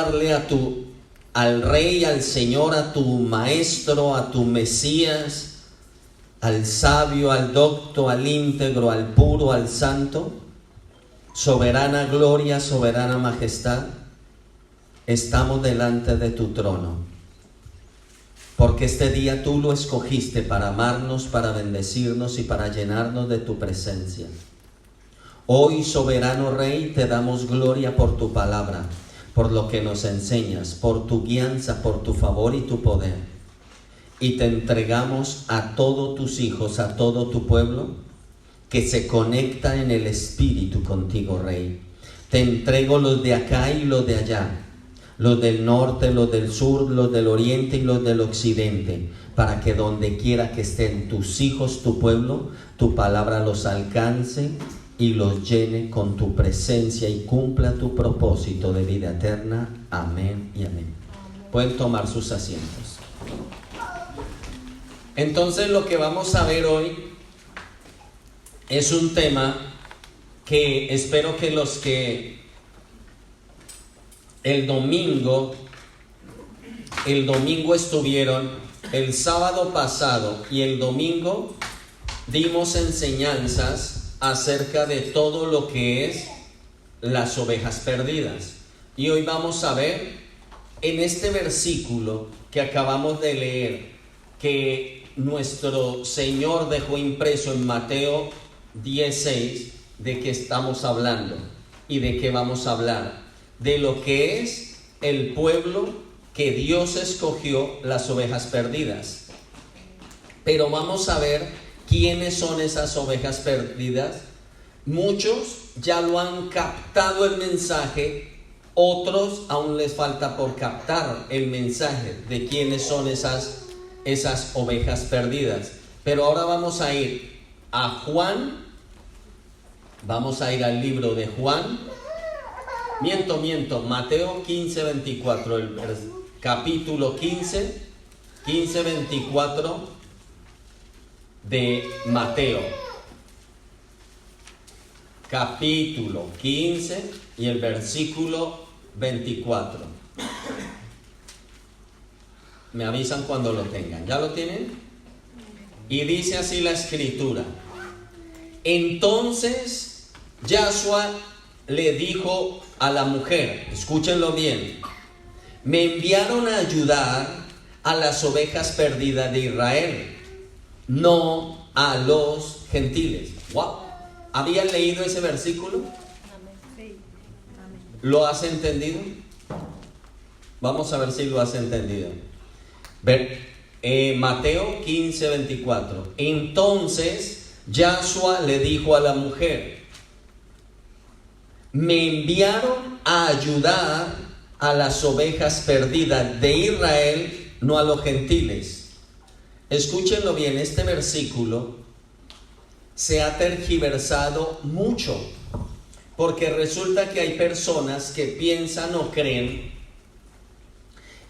darle al Rey, al Señor, a tu Maestro, a tu Mesías, al sabio, al docto, al íntegro, al puro, al santo, soberana gloria, soberana majestad, estamos delante de tu trono, porque este día tú lo escogiste para amarnos, para bendecirnos y para llenarnos de tu presencia. Hoy, soberano Rey, te damos gloria por tu palabra, por lo que nos enseñas, por tu guianza, por tu favor y tu poder. Y te entregamos a todos tus hijos, a todo tu pueblo que se conecta en el Espíritu contigo, Rey. Te entrego los de acá y los de allá, los del norte, los del sur, los del oriente y los del occidente, para que donde quiera que estén tus hijos, tu pueblo, tu palabra los alcance y los llene con tu presencia y cumpla tu propósito de vida eterna. Amén y amén. Pueden tomar sus asientos. Entonces, lo que vamos a ver hoy es un tema que espero que los que el domingo estuvieron, el sábado pasado y el domingo dimos enseñanzas acerca de todo lo que es las ovejas perdidas. Y hoy vamos a ver en este versículo que acabamos de leer, que nuestro Señor dejó impreso en Mateo 10:6, de qué estamos hablando y de qué vamos a hablar, de lo que es el pueblo que Dios escogió, las ovejas perdidas. Pero vamos a ver ¿quiénes son esas ovejas perdidas? Muchos ya lo han captado el mensaje, otros aún les falta por captar el mensaje de quiénes son esas ovejas perdidas. Pero ahora vamos a ir a Juan, vamos a ir al libro de Juan, Mateo 15:24, el capítulo 15:24 de Mateo, capítulo 15 y el versículo 24. Me avisan cuando lo tengan. ¿Ya lo tienen? Y dice así la escritura: entonces Yahshua le dijo a la mujer, escúchenlo bien, me enviaron a ayudar a las ovejas perdidas de Israel, no a los gentiles. Wow. ¿Habían leído ese versículo? ¿Lo has entendido? Vamos a ver si lo has entendido. Mateo 15:24. Entonces Yahshua le dijo a la mujer, me enviaron a ayudar a las ovejas perdidas de Israel, no a los gentiles. Escúchenlo bien, este versículo se ha tergiversado mucho, porque resulta que hay personas que piensan o creen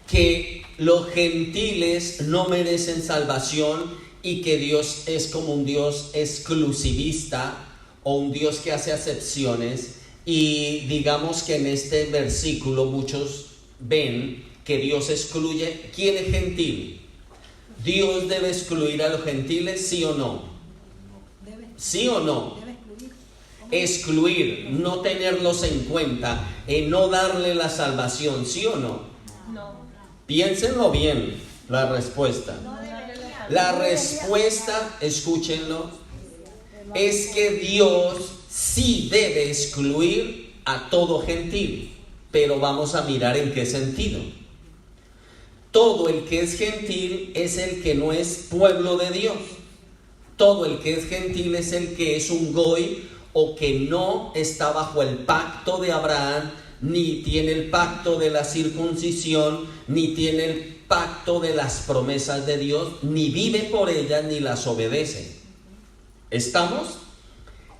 que los gentiles no merecen salvación y que Dios es como un Dios exclusivista o un Dios que hace acepciones. Y digamos que en este versículo muchos ven que Dios excluye. ¿Quién es gentil? ¿Dios debe excluir a los gentiles, sí o no? ¿Sí o no? Excluir, no tenerlos en cuenta, no darle la salvación, ¿sí o no? No. Piénsenlo bien, la respuesta. La respuesta, escúchenlo, es que Dios sí debe excluir a todo gentil, pero vamos a mirar en qué sentido. Todo el que es gentil es el que no es pueblo de Dios. Todo el que es gentil es el que es un goy o que no está bajo el pacto de Abraham, ni tiene el pacto de la circuncisión, ni tiene el pacto de las promesas de Dios, ni vive por ellas, ni las obedece. ¿Estamos?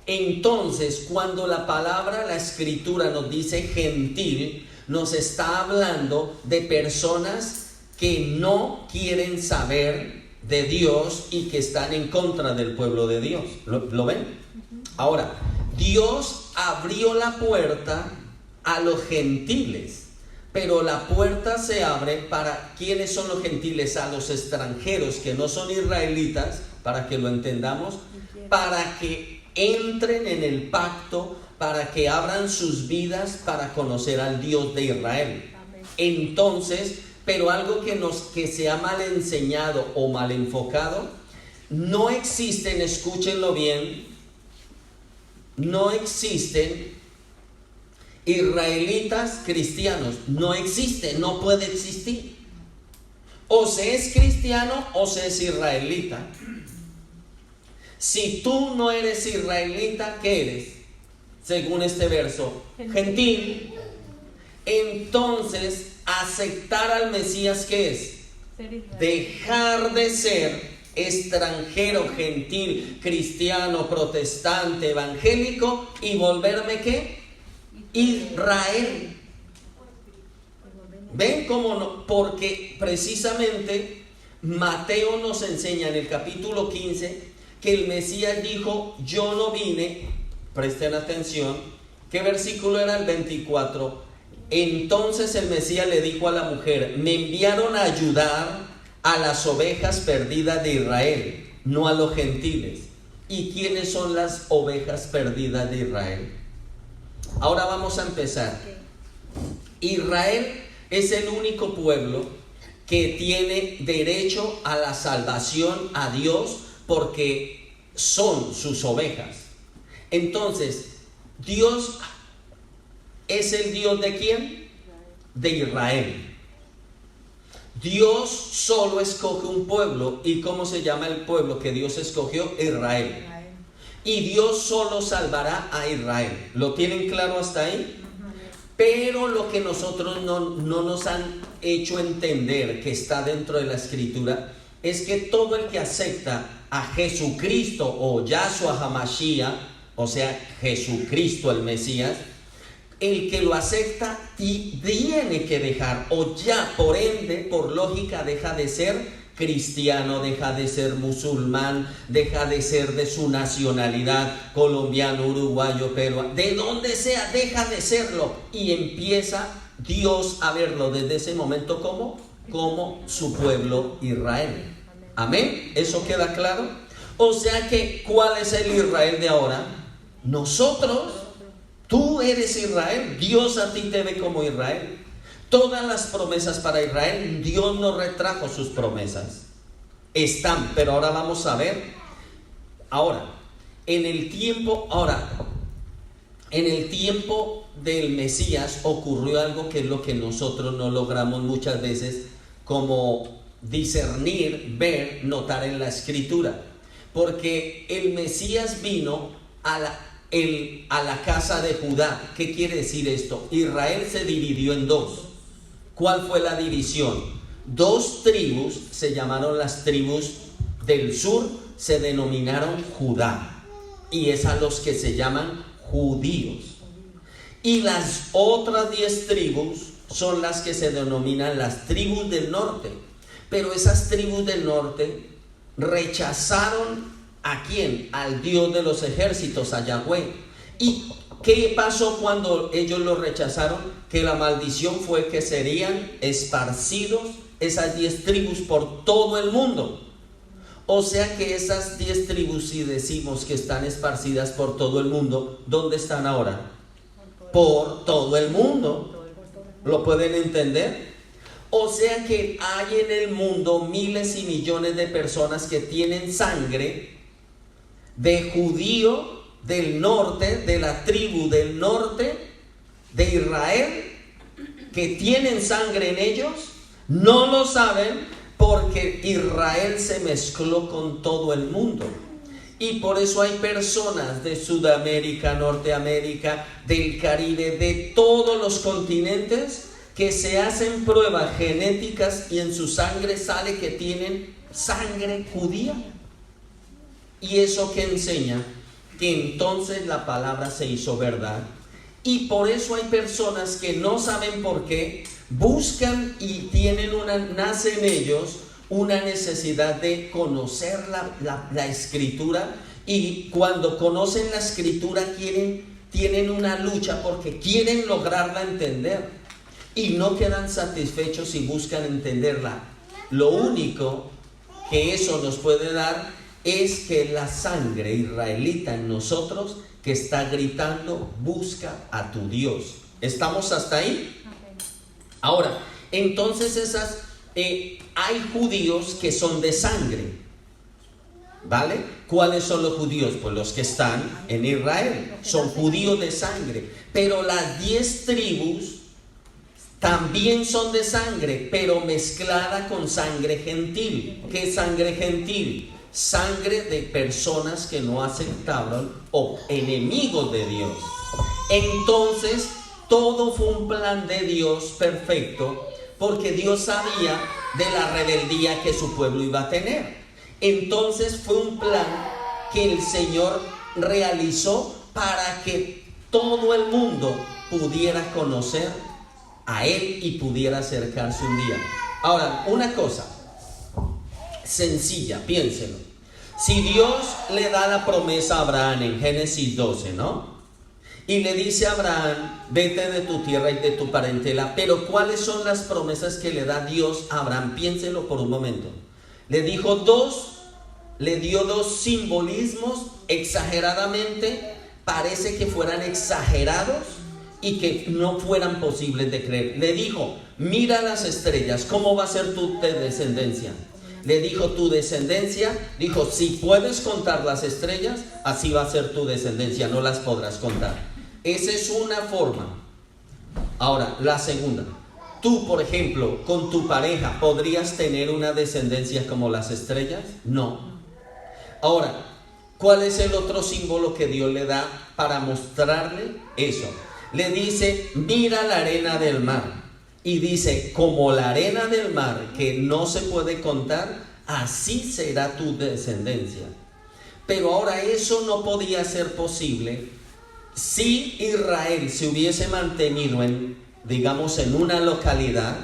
Entonces, cuando la palabra, la escritura nos dice gentil, nos está hablando de personas que no quieren saber de Dios y que están en contra del pueblo de Dios. ¿Lo ven? Ahora, Dios abrió la puerta a los gentiles, pero la puerta se abre para quienes son los gentiles, a los extranjeros que no son israelitas, para que lo entendamos, para que entren en el pacto, para que abran sus vidas para conocer al Dios de Israel. Entonces, pero algo que se ha mal enseñado o mal enfocado, no existen, escúchenlo bien, no existen israelitas cristianos, no existe, no puede existir. O se es cristiano o se es israelita. Si tú no eres israelita, ¿qué eres? Según este verso, gentil. Entonces, aceptar al Mesías, ¿qué es? Dejar de ser extranjero, gentil, cristiano, protestante, evangélico y volverme ¿qué? Israel. ¿Ven cómo no? Porque precisamente Mateo nos enseña en el capítulo 15 que el Mesías dijo: yo no vine, presten atención, ¿qué versículo era? El 24. Entonces el Mesías le dijo a la mujer: me enviaron a ayudar a las ovejas perdidas de Israel, no a los gentiles. ¿Y quiénes son las ovejas perdidas de Israel? Ahora vamos a empezar. Israel es el único pueblo que tiene derecho a la salvación a Dios porque son sus ovejas. Entonces, Dios es el Dios ¿de quién? De Israel. Dios solo escoge un pueblo. ¿Y cómo se llama el pueblo que Dios escogió? Israel. Y Dios solo salvará a Israel. ¿Lo tienen claro hasta ahí? Pero lo que nosotros no nos han hecho entender, que está dentro de la escritura, es que todo el que acepta a Jesucristo o Yahshua HaMashiach, o sea, Jesucristo el Mesías, el que lo acepta y tiene que dejar, o ya por ende, por lógica, deja de ser cristiano, deja de ser musulmán, deja de ser de su nacionalidad, colombiano, uruguayo, peruano, de donde sea, deja de serlo y empieza Dios a verlo desde ese momento como su pueblo Israel. Amén. ¿Eso queda claro? O sea que, ¿cuál es el Israel de ahora? Nosotros. Tú eres Israel. Dios a ti te ve como Israel. Todas las promesas para Israel, Dios no retrajo sus promesas. Están, pero ahora vamos a ver. En el tiempo del Mesías ocurrió algo que es lo que nosotros no logramos muchas veces como discernir, ver, notar en la escritura. Porque el Mesías vino a la casa de Judá. ¿Qué quiere decir esto? Israel se dividió en dos. ¿Cuál fue la división? Dos tribus se llamaron las tribus del sur, se denominaron Judá, y es a los que se llaman judíos. Y las otras 10 tribus son las que se denominan las tribus del norte. Pero esas tribus del norte rechazaron ¿a quién? Al Dios de los ejércitos, a Yahweh. ¿Y qué pasó cuando ellos lo rechazaron? Que la maldición fue que serían esparcidos esas 10 tribus por todo el mundo. O sea que esas 10 tribus, si decimos que están esparcidas por todo el mundo, ¿dónde están ahora? Por todo el mundo. ¿Lo pueden entender? O sea que hay en el mundo miles y millones de personas que tienen sangre de judío del norte, de la tribu del norte de Israel, que tienen sangre en ellos, no lo saben porque Israel se mezcló con todo el mundo. Y por eso hay personas de Sudamérica, Norteamérica, del Caribe, de todos los continentes, que se hacen pruebas genéticas y en su sangre sale que tienen sangre judía. ¿Y eso qué enseña? Que entonces la palabra se hizo verdad. Y por eso hay personas que no saben por qué, buscan y nace en ellos una necesidad de conocer la escritura, y cuando conocen la escritura tienen una lucha porque quieren lograrla entender. y no quedan satisfechos y buscan entenderla. Lo único que eso nos puede dar es que la sangre israelita en nosotros que está gritando, busca a tu Dios. ¿Estamos hasta ahí? Ahora, entonces hay judíos que son de sangre, ¿vale? ¿Cuáles son los judíos? Pues los que están en Israel, son judíos de sangre. Pero las 10 tribus también son de sangre, pero mezclada con sangre gentil. ¿Qué es sangre gentil? Sangre de personas que no aceptaron o enemigos de Dios. Entonces, todo fue un plan de Dios perfecto, porque Dios sabía de la rebeldía que su pueblo iba a tener. Entonces fue un plan que el Señor realizó para que todo el mundo pudiera conocer a Él y pudiera acercarse un día. Ahora, una cosa sencilla, piénselo. Si Dios le da la promesa a Abraham en Génesis 12, ¿no? Y le dice a Abraham, vete de tu tierra y de tu parentela. Pero ¿cuáles son las promesas que le da Dios a Abraham? Piénselo por un momento. Le dio dos simbolismos exageradamente, parece que fueran exagerados y que no fueran posibles de creer. Le dijo, mira las estrellas, ¿cómo va a ser tu descendencia? Le dijo, tu descendencia, dijo, si puedes contar las estrellas, así va a ser tu descendencia, no las podrás contar. Esa es una forma. Ahora, la segunda. Tú, por ejemplo, con tu pareja, ¿podrías tener una descendencia como las estrellas? No. Ahora, ¿cuál es el otro símbolo que Dios le da para mostrarle eso? Le dice, mira la arena del mar. Y dice, como la arena del mar que no se puede contar, así será tu descendencia. Pero ahora eso no podía ser posible si Israel se hubiese mantenido en una localidad.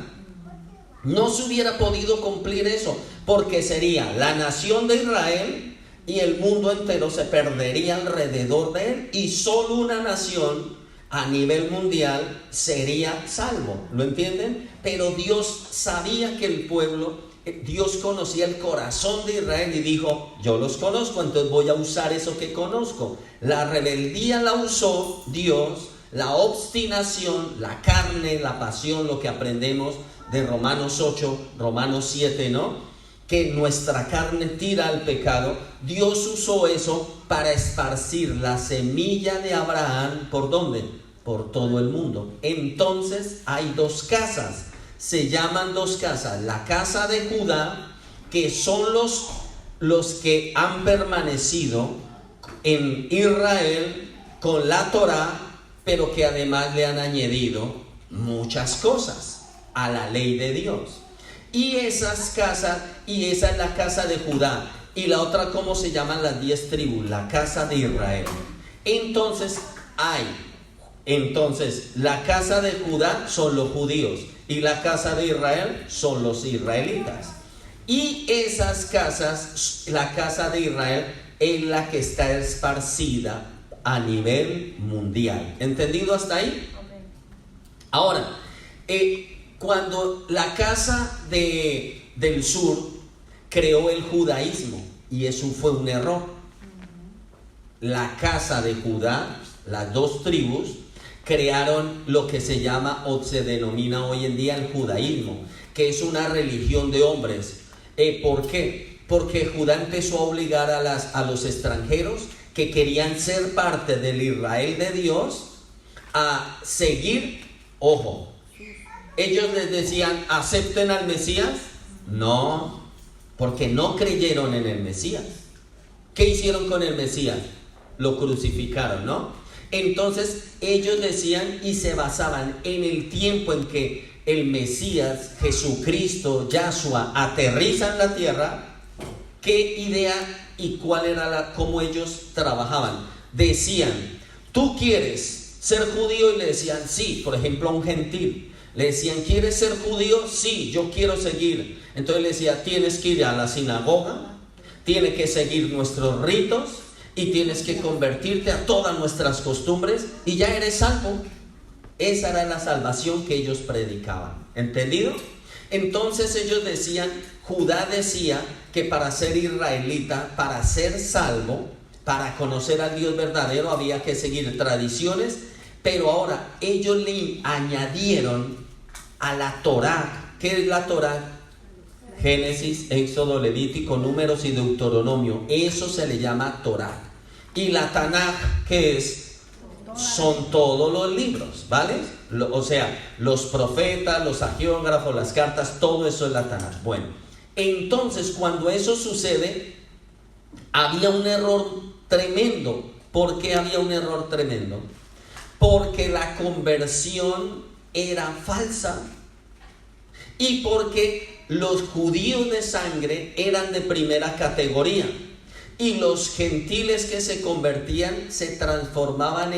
No se hubiera podido cumplir eso, porque sería la nación de Israel y el mundo entero se perdería alrededor de él, y solo una nación a nivel mundial sería salvo. ¿Lo entienden? Pero Dios sabía que el pueblo, Dios conocía el corazón de Israel y dijo, yo los conozco, entonces voy a usar eso que conozco. La rebeldía la usó Dios, la obstinación, la carne, la pasión, lo que aprendemos de Romanos 8, Romanos 7, ¿no? Que nuestra carne tira al pecado. Dios usó eso para esparcir la semilla de Abraham, ¿por dónde? Por todo el mundo. Entonces hay dos casas, se llaman dos casas, la casa de Judá, que son los que han permanecido en Israel con la Torá, pero que además le han añadido muchas cosas a la ley de Dios. Y esas casas, y esa es la casa de Judá, y la otra, ¿cómo se llaman las 10 tribus? La casa de Israel. Entonces la casa de Judá son los judíos, y la casa de Israel son los israelitas. Y esas casas, la casa de Israel es la que está esparcida a nivel mundial. ¿Entendido hasta ahí? Ahora, cuando la casa del sur creó el judaísmo, y eso fue un error. La casa de Judá, las 2 tribus, crearon lo que se llama o se denomina hoy en día el judaísmo, que es una religión de hombres. ¿Por qué? Porque Judá empezó a obligar a los extranjeros que querían ser parte del Israel de Dios a seguir, ojo, ellos les decían, ¿acepten al Mesías? No, porque no creyeron en el Mesías. ¿Qué hicieron con el Mesías? Lo crucificaron, ¿no? Entonces ellos decían y se basaban en el tiempo en que el Mesías, Jesucristo, Yahshua, aterriza en la tierra. ¿Qué idea y cuál era cómo ellos trabajaban? Decían, ¿tú quieres ser judío? Y le decían, sí. Por ejemplo, a un gentil le decían, ¿quieres ser judío? Sí, yo quiero seguir. Entonces le decía, tienes que ir a la sinagoga, tienes que seguir nuestros ritos y tienes que convertirte a todas nuestras costumbres y ya eres salvo. Esa era la salvación que ellos predicaban. ¿Entendido? Entonces ellos decían, Judá decía que para ser israelita, para ser salvo, para conocer al Dios verdadero, había que seguir tradiciones, pero ahora ellos le añadieron a la Torá. ¿Qué es la Torá? Génesis, Éxodo, Levítico, Números y Deuteronomio. Eso se le llama Torá. Y la Tanaj, ¿qué es? Son todos los libros, ¿vale? O sea, los profetas, los agiógrafos, las cartas, todo eso es la Tanaj. Bueno, entonces cuando eso sucede, había un error tremendo. ¿Por qué había un error tremendo? Porque la conversión era falsa y porque los judíos de sangre eran de primera categoría y los gentiles que se convertían se transformaban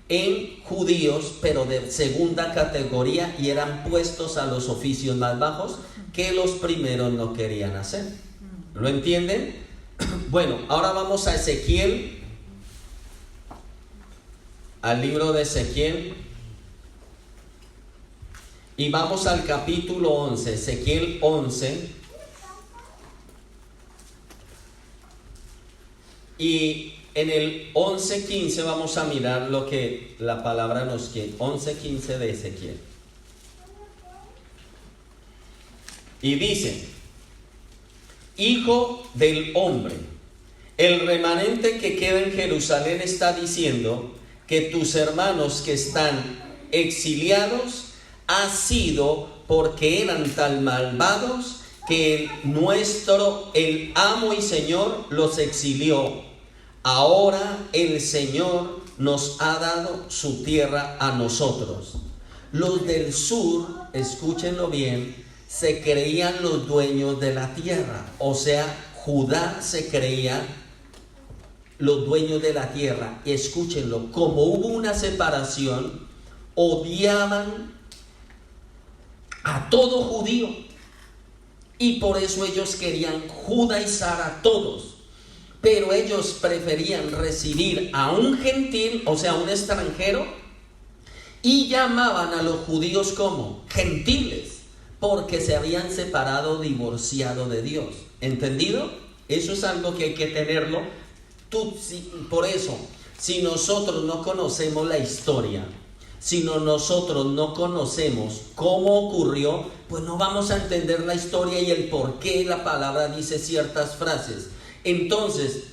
en judíos, pero de segunda categoría, y eran puestos a los oficios más bajos que los primeros no querían hacer. ¿Lo entienden? Bueno, ahora vamos a Ezequiel, al libro de Ezequiel, y vamos al capítulo 11, Ezequiel 11, y en el 11:15 vamos a mirar lo que la palabra nos quiere. 11:15 de Ezequiel. Y dice: Hijo del hombre, el remanente que queda en Jerusalén está diciendo que tus hermanos que están exiliados ha sido porque eran tan malvados que el amo y Señor los exilió. Ahora el Señor nos ha dado su tierra a nosotros. Los del sur, escúchenlo bien, se creían los dueños de la tierra. O sea, Judá se creía los dueños de la tierra. Y escúchenlo, como hubo una separación, odiaban a todo judío. Y por eso ellos querían judaizar a todos. Pero ellos preferían recibir a un gentil, o sea, un extranjero, y llamaban a los judíos como gentiles, porque se habían separado, divorciado de Dios. ¿Entendido? Eso es algo que hay que tenerlo. Por eso, si nosotros no conocemos la historia, si nosotros no conocemos cómo ocurrió, pues no vamos a entender la historia y el por qué la palabra dice ciertas frases. Entonces,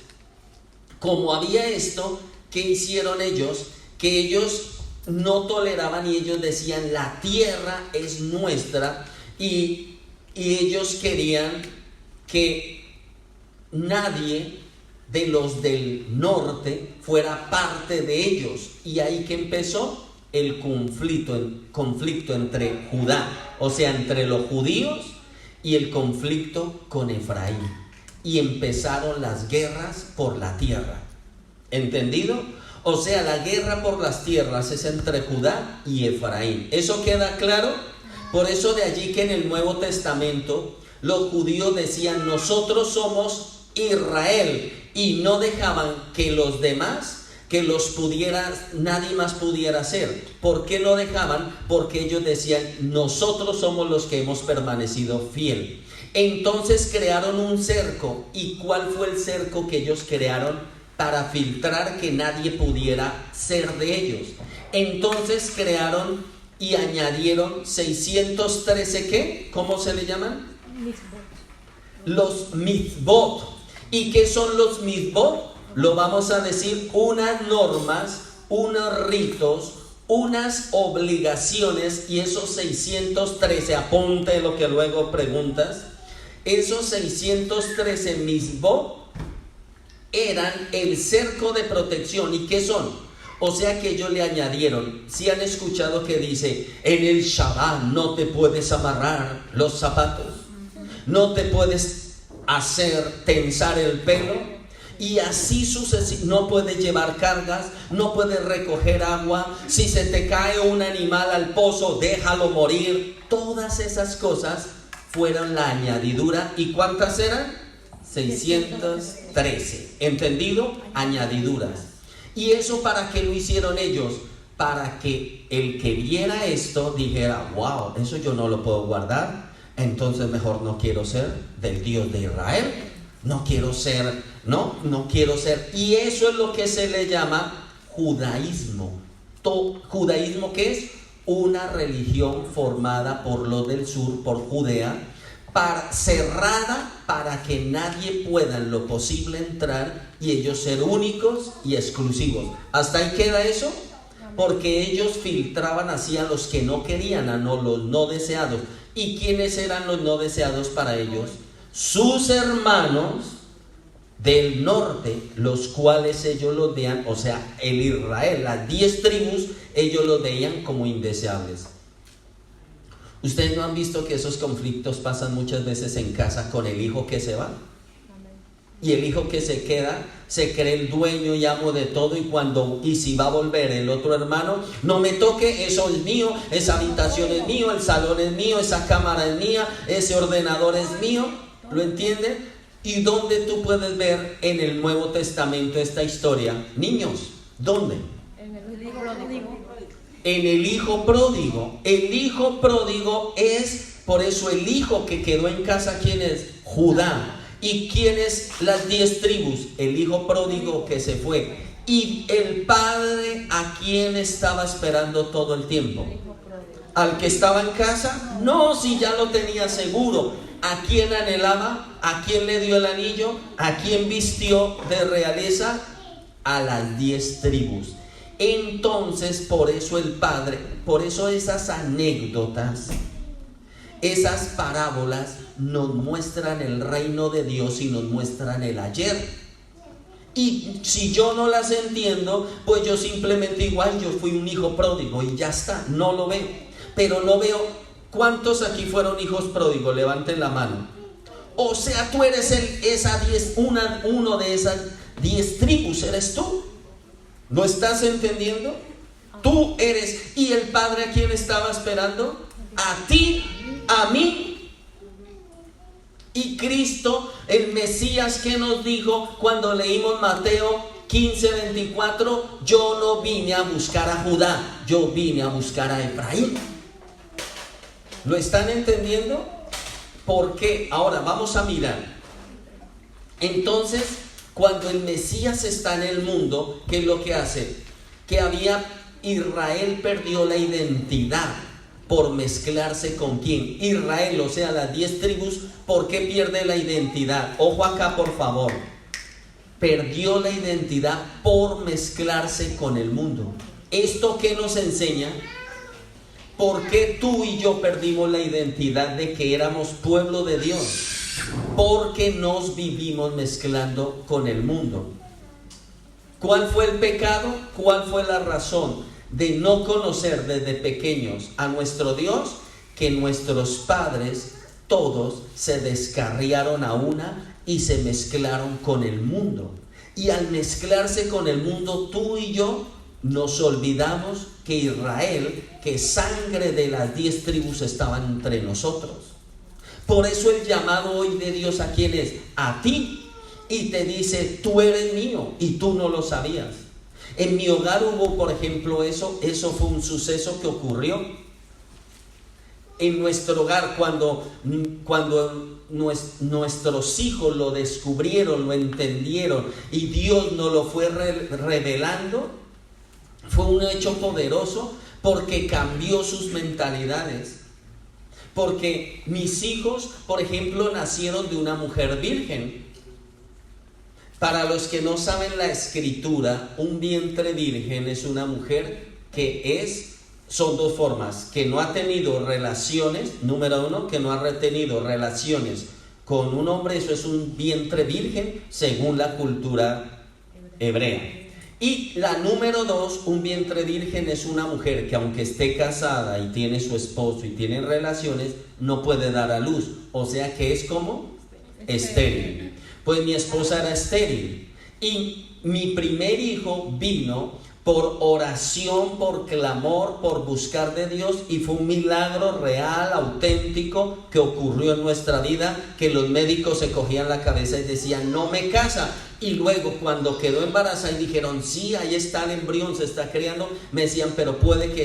como había esto, ¿qué hicieron ellos? Que ellos no toleraban y ellos decían, la tierra es nuestra, y ellos querían que nadie de los del norte fuera parte de ellos. Y ahí que empezó el conflicto entre Judá, o sea, entre los judíos, y el conflicto con Efraín. Y empezaron las guerras por la tierra. ¿Entendido? O sea, la guerra por las tierras es entre Judá y Efraín. ¿Eso queda claro? Por eso de allí que en el Nuevo Testamento los judíos decían, nosotros somos Israel, y no dejaban que los demás, nadie más pudiera ser. ¿Por qué no dejaban? Porque ellos decían, nosotros somos los que hemos permanecido fiel. Entonces crearon un cerco. ¿Y cuál fue el cerco que ellos crearon? Para filtrar que nadie pudiera ser de ellos. Entonces crearon y añadieron 613, ¿qué? ¿Cómo se le llaman? Los mitzvot. ¿Y qué son los mitzvot? Lo vamos a decir, unas normas, unos ritos, unas obligaciones. Y esos 613, apunte lo que luego preguntas. Esos 613 mitzvot eran el cerco de protección. ¿Y qué son? O sea que ellos le añadieron, si han escuchado que dice, en el Shabbat no te puedes amarrar los zapatos, no te puedes tensar el pelo, y así sucesivamente, no puedes llevar cargas, no puedes recoger agua, si se te cae un animal al pozo, déjalo morir. Todas esas cosas fueron la añadidura. ¿Y cuántas eran? 613. ¿Entendido? Añadiduras. ¿Y eso para qué lo hicieron ellos? para que el que viera esto dijera: wow, eso yo no lo puedo guardar, entonces mejor no quiero ser del Dios de Israel, no quiero ser, no quiero ser. Y eso es lo que se le llama judaísmo. Judaísmo, que es una religión formada por los del sur, por Judea, cerrada para que nadie pueda en lo posible entrar y ellos ser únicos y exclusivos. Hasta ahí queda eso, porque ellos filtraban así a los que no querían, a los no deseados. ¿Y quiénes eran los no deseados para ellos? Sus hermanos del norte, los cuales ellos los veían, o sea, el Israel, las 10 tribus, ellos los veían como indeseables. ¿Ustedes no han visto que esos conflictos pasan muchas veces en casa con el hijo que se va? Y el hijo que se queda se cree el dueño y amo de todo, y si va a volver el otro hermano: no me toque, eso es mío, esa habitación es mío, el salón es mío, esa cámara es mía, ese ordenador es mío. ¿Lo entienden? ¿Y dónde tú puedes ver en el Nuevo Testamento esta historia? Niños, ¿dónde? En el hijo pródigo. En el hijo pródigo. El hijo pródigo es, por eso el hijo que quedó en casa, ¿quién es? Judá. ¿Y quién es las 10 tribus? El hijo pródigo que se fue. ¿Y el padre a quién estaba esperando todo el tiempo? ¿Al que estaba en casa? No, si ya lo tenía seguro. ¿A quién anhelaba? ¿A quién le dio el anillo? ¿A quién vistió de realeza? A las 10 tribus. Entonces, por eso el Padre, por eso esas anécdotas, esas parábolas nos muestran el reino de Dios y nos muestran el ayer. Y si yo no las entiendo, pues yo simplemente igual, yo fui un hijo pródigo y ya está, no lo veo. Pero no veo. ¿Cuántos aquí fueron hijos pródigos? Levanten la mano. O sea, tú eres uno de esas 10 tribus, eres tú. ¿No estás entendiendo? Tú eres. ¿Y el Padre a quién estaba esperando? A ti, a mí. Y Cristo, el Mesías, que nos dijo cuando leímos Mateo 15:24: yo no vine a buscar a Judá, yo vine a buscar a Efraín. ¿Lo están entendiendo? Porque ahora vamos a mirar. Entonces, cuando el Mesías está en el mundo, ¿qué es lo que hace? Que Israel perdió la identidad por mezclarse con quién. Israel, o sea, las 10 tribus, ¿por qué pierde la identidad? Ojo acá, por favor. Perdió la identidad por mezclarse con el mundo. ¿Esto qué nos enseña? ¿Por qué tú y yo perdimos la identidad de que éramos pueblo de Dios? Porque nos vivimos mezclando con el mundo. ¿Cuál fue el pecado? ¿Cuál fue la razón de no conocer desde pequeños a nuestro Dios? Que nuestros padres todos se descarriaron a una y se mezclaron con el mundo. Y al mezclarse con el mundo, tú y yo nos olvidamos que Israel, que sangre de las 10 tribus estaban entre nosotros. Por eso el llamado hoy de Dios, ¿a quién es? A ti. Y te dice: tú eres mío, y tú no lo sabías. En mi hogar hubo, por ejemplo, eso fue un suceso que ocurrió. En nuestro hogar, cuando nuestros hijos lo descubrieron, lo entendieron, y Dios nos lo fue revelando, fue un hecho poderoso, porque cambió sus mentalidades. Porque mis hijos, por ejemplo, nacieron de una mujer virgen. Para los que no saben la escritura, un vientre virgen es una mujer son 2 formas: que no ha tenido relaciones, número 1, que no ha tenido relaciones con un hombre, eso es un vientre virgen según la cultura hebrea. Y la número 2, un vientre virgen es una mujer que, aunque esté casada y tiene su esposo y tienen relaciones, no puede dar a luz. O sea que es como estéril. Pues mi esposa era estéril. Y mi primer hijo vino por oración, por clamor, por buscar de Dios, y fue un milagro real, auténtico, que ocurrió en nuestra vida, que los médicos se cogían la cabeza y decían, no me casa. Y luego cuando quedó embarazada y dijeron, sí, ahí está el embrión, se está creando, me decían, pero puede que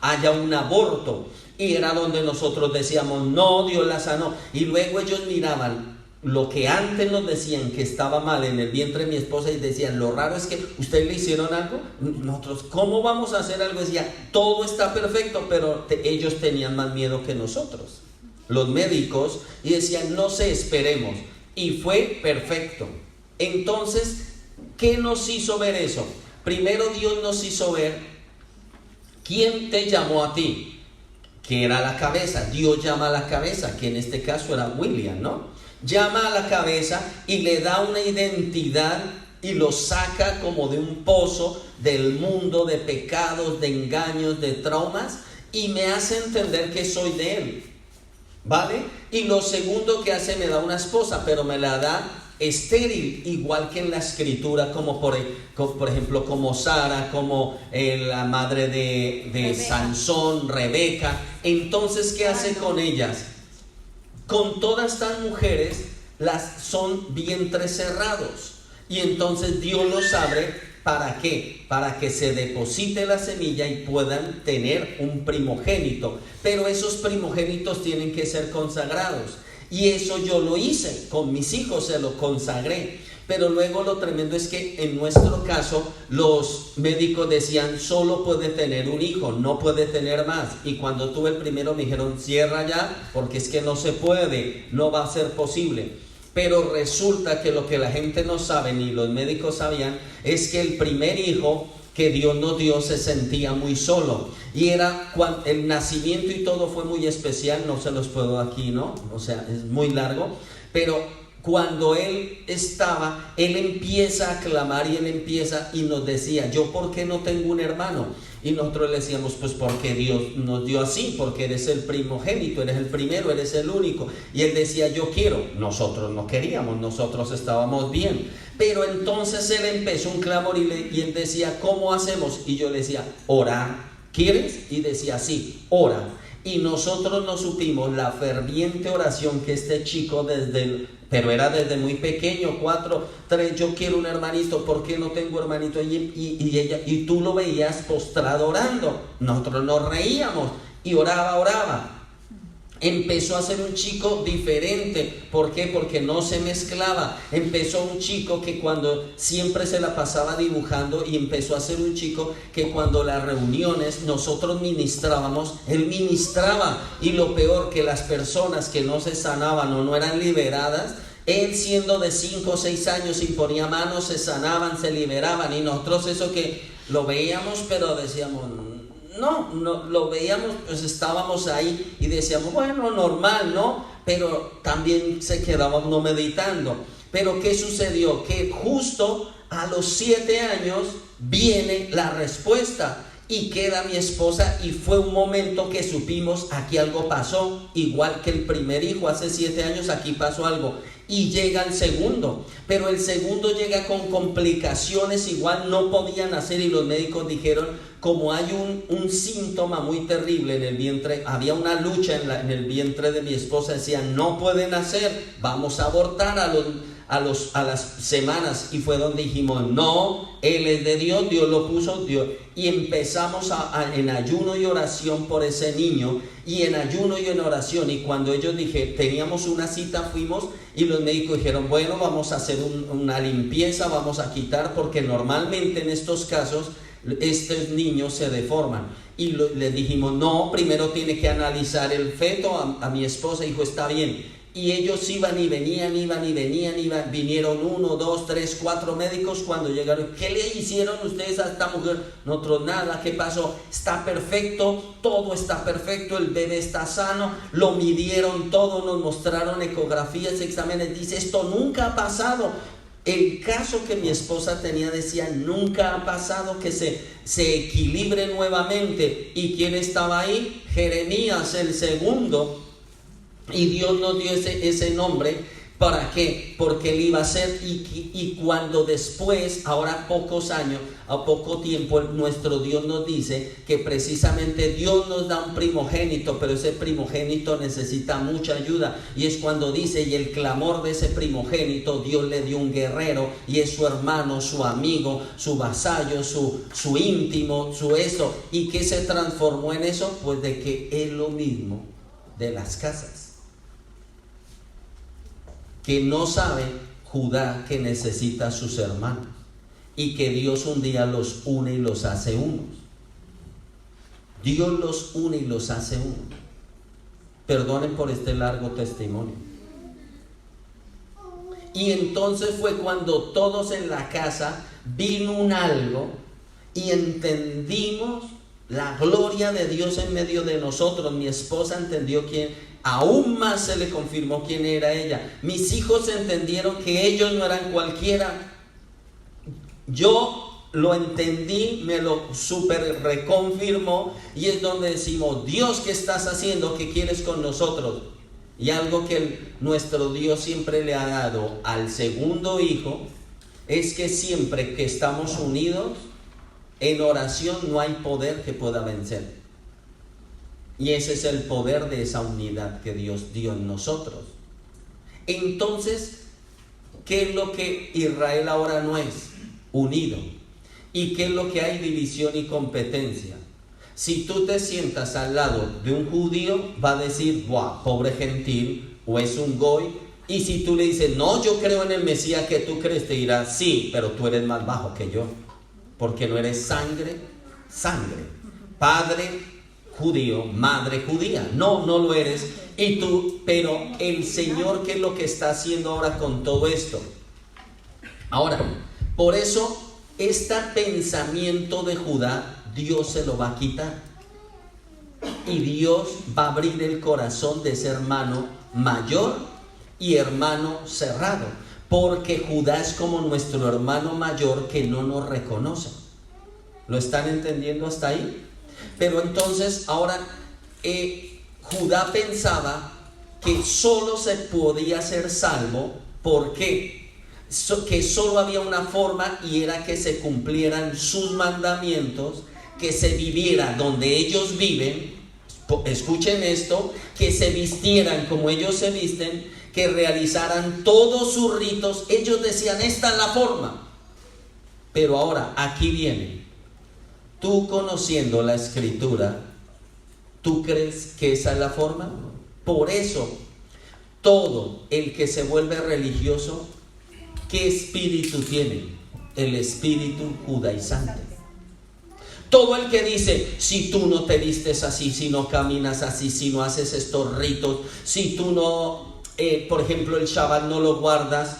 haya un aborto. Y era donde nosotros decíamos, no, Dios la sanó. Y luego ellos miraban lo que antes nos decían que estaba mal en el vientre de mi esposa y decían, lo raro es que ¿ustedes le hicieron algo? Nosotros, ¿cómo vamos a hacer algo? Decía, todo está perfecto, pero ellos tenían más miedo que nosotros, los médicos, y decían, no sé, esperemos. Y fue perfecto. Entonces, ¿qué nos hizo ver eso? Primero Dios nos hizo ver quién te llamó a ti, que era la cabeza. Dios llama a la cabeza, que en este caso era William, ¿no? Llama a la cabeza y le da una identidad y lo saca como de un pozo del mundo de pecados, de engaños, de traumas, y me hace entender que soy de él, ¿vale? Y lo segundo que hace, me da una esposa, pero me la da estéril, igual que en la escritura, como por ejemplo como Sara, como la madre de Sansón, Rebeca. Entonces, ¿qué hace con ellas? Con todas estas mujeres son vientres cerrados, y entonces Dios los abre. ¿Para qué? Para que se deposite la semilla y puedan tener un primogénito, pero esos primogénitos tienen que ser consagrados, y eso yo lo hice con mis hijos, se lo consagré. Pero luego lo tremendo es que en nuestro caso los médicos decían, solo puede tener un hijo, no puede tener más. Y cuando tuve el primero me dijeron, cierra ya, porque es que no se puede, no va a ser posible. Pero resulta que lo que la gente no sabe, ni los médicos sabían, es que el primer hijo que Dios nos dio se sentía muy solo. Y era cuando el nacimiento y todo fue muy especial, no se los puedo aquí, ¿no? O sea, es muy largo, pero cuando él empieza a clamar y él empieza y nos decía, yo ¿por qué no tengo un hermano? Y nosotros le decíamos, pues porque Dios nos dio así, porque eres el primogénito, eres el primero, eres el único. Y él decía, yo quiero. Nosotros no queríamos, nosotros estábamos bien. Pero entonces él empezó un clamor y él decía, ¿cómo hacemos? Y yo le decía, orar. ¿Quieres? Y decía, sí, ora. Y nosotros no supimos la ferviente oración que este chico pero era desde muy pequeño, 4, 3, yo quiero un hermanito, ¿por qué no tengo hermanito? Y tú lo veías postrado orando. Nosotros nos reíamos y oraba. Empezó a ser un chico diferente. ¿Por qué? Porque no se mezclaba. Empezó un chico que cuando siempre se la pasaba dibujando, y empezó a ser un chico que cuando las reuniones nosotros ministrábamos, él ministraba. Y lo peor, que las personas que no se sanaban o no eran liberadas, él siendo de 5 o 6 años imponía manos, se sanaban, se liberaban. Y nosotros eso que lo veíamos, pero decíamos, no lo veíamos, pues estábamos ahí y decíamos, bueno, normal, ¿no? Pero también se quedaba uno meditando. Pero ¿qué sucedió? Que justo a los 7 años viene la respuesta y queda mi esposa, y fue un momento que supimos, aquí algo pasó, igual que el primer hijo hace 7 años, aquí pasó algo. Y llega el segundo, pero el segundo llega con complicaciones, igual no podían nacer, y los médicos dijeron, como hay un síntoma muy terrible en el vientre, había una lucha en el vientre de mi esposa, decían, no puede nacer, vamos a abortar a las semanas. Y fue donde dijimos, no, él es de Dios, Dios lo puso, Dios. Y empezamos en ayuno y oración por ese niño, y en ayuno y en oración. Y cuando ellos teníamos una cita, fuimos, y los médicos dijeron, bueno, vamos a hacer una limpieza, vamos a quitar, porque normalmente en estos casos estos niños se deforman. Y les dijimos, no, primero tiene que analizar el feto. A mi esposa dijo, está bien. Y ellos iban y venían, vinieron 1, 2, 3, 4 médicos. Cuando llegaron, ¿qué le hicieron ustedes a esta mujer? Nosotros nada, ¿qué pasó? Está perfecto, todo está perfecto, el bebé está sano, lo midieron todo, nos mostraron ecografías, exámenes, dice, esto nunca ha pasado. El caso que mi esposa tenía decía, nunca ha pasado que se equilibre nuevamente. ¿Y quién estaba ahí? Jeremías, el segundo. Y Dios nos dio ese nombre, ¿Para qué? Porque él iba a ser, y cuando después, ahora pocos años, a poco tiempo, nuestro Dios nos dice que precisamente Dios nos da un primogénito, pero ese primogénito necesita mucha ayuda, y es cuando dice, y el clamor de ese primogénito, Dios le dio un guerrero, y es su hermano, su amigo, su vasallo, su íntimo, su eso. ¿Y qué se transformó en eso? Pues de que es lo mismo de las casas, que no sabe Judá que necesita a sus hermanos y que Dios un día los une y los hace unos. Dios los une y los hace unos. Perdonen por este largo testimonio. Y entonces fue cuando todos en la casa vino un algo y entendimos la gloria de Dios en medio de nosotros. Mi esposa entendió quién, aún más se le confirmó quién era ella. Mis hijos entendieron que ellos no eran cualquiera. Yo lo entendí, me lo super reconfirmó, y es donde decimos, Dios, ¿qué estás haciendo? ¿Qué quieres con nosotros? Y algo que nuestro Dios siempre le ha dado al segundo hijo es que siempre que estamos unidos en oración no hay poder que pueda vencer. Y ese es el poder de esa unidad que Dios dio en nosotros. Entonces, ¿qué es lo que Israel ahora no es? Unido. ¿Y qué es lo que hay? División y competencia. Si tú te sientas al lado de un judío, va a decir, ¡buah, pobre gentil! O es un goy. Y si tú le dices, no, yo creo en el Mesías que tú crees, te dirá, sí, pero tú eres más bajo que yo, porque no eres sangre, padre judío, madre judía. No lo eres. Y tú, pero el Señor, ¿qué es lo que está haciendo ahora con todo esto? Ahora, por eso, este pensamiento de Judá, Dios se lo va a quitar. Y Dios va a abrir el corazón de ese hermano mayor y hermano cerrado. Porque Judá es como nuestro hermano mayor que no nos reconoce. ¿Lo están entendiendo hasta ahí? Pero entonces ahora Judá pensaba que solo se podía ser salvo. ¿Por qué? Que solo había una forma, y era que se cumplieran sus mandamientos, que se viviera donde ellos viven. Escuchen esto, que se vistieran como ellos se visten, que realizaran todos sus ritos. Ellos decían, esta es la forma. Pero ahora, aquí viene. Tú, conociendo la Escritura, ¿tú crees que esa es la forma? Por eso, todo el que se vuelve religioso, ¿qué espíritu tiene? El espíritu judaizante. Todo el que dice, si tú no te vistes así, si no caminas así, si no haces estos ritos, si tú no, por ejemplo, el Shabbat no lo guardas,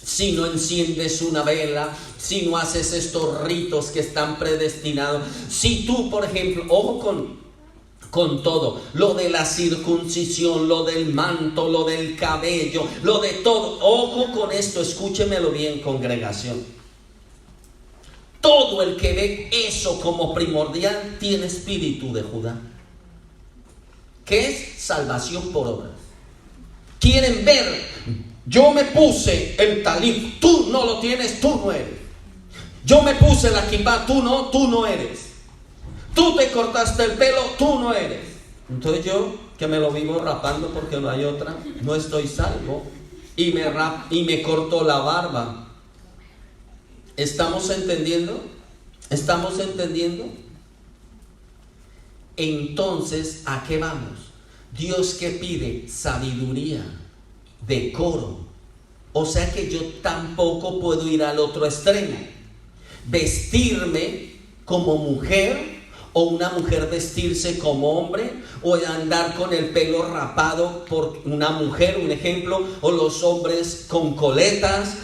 si no enciendes una vela, si no haces estos ritos que están predestinados, si tú, por ejemplo, ojo con todo, lo de la circuncisión, lo del manto, lo del cabello, lo de todo, ojo con esto, escúchemelo bien, congregación. Todo el que ve eso como primordial tiene espíritu de Judá, que es salvación por obras. Quieren ver, yo me puse el talib, tú no lo tienes, tú no eres. Yo me puse la kipá, tú no eres. Tú te cortaste el pelo, tú no eres. Entonces yo, que me lo vivo rapando porque no hay otra, no estoy salvo, y me corto la barba. ¿Estamos entendiendo? ¿Estamos entendiendo? Entonces, ¿a qué vamos? Dios que pide sabiduría, decoro. O sea que yo tampoco puedo ir al otro extremo. Vestirme como mujer, o una mujer vestirse como hombre, o andar con el pelo rapado por una mujer, un ejemplo, o los hombres con coletas,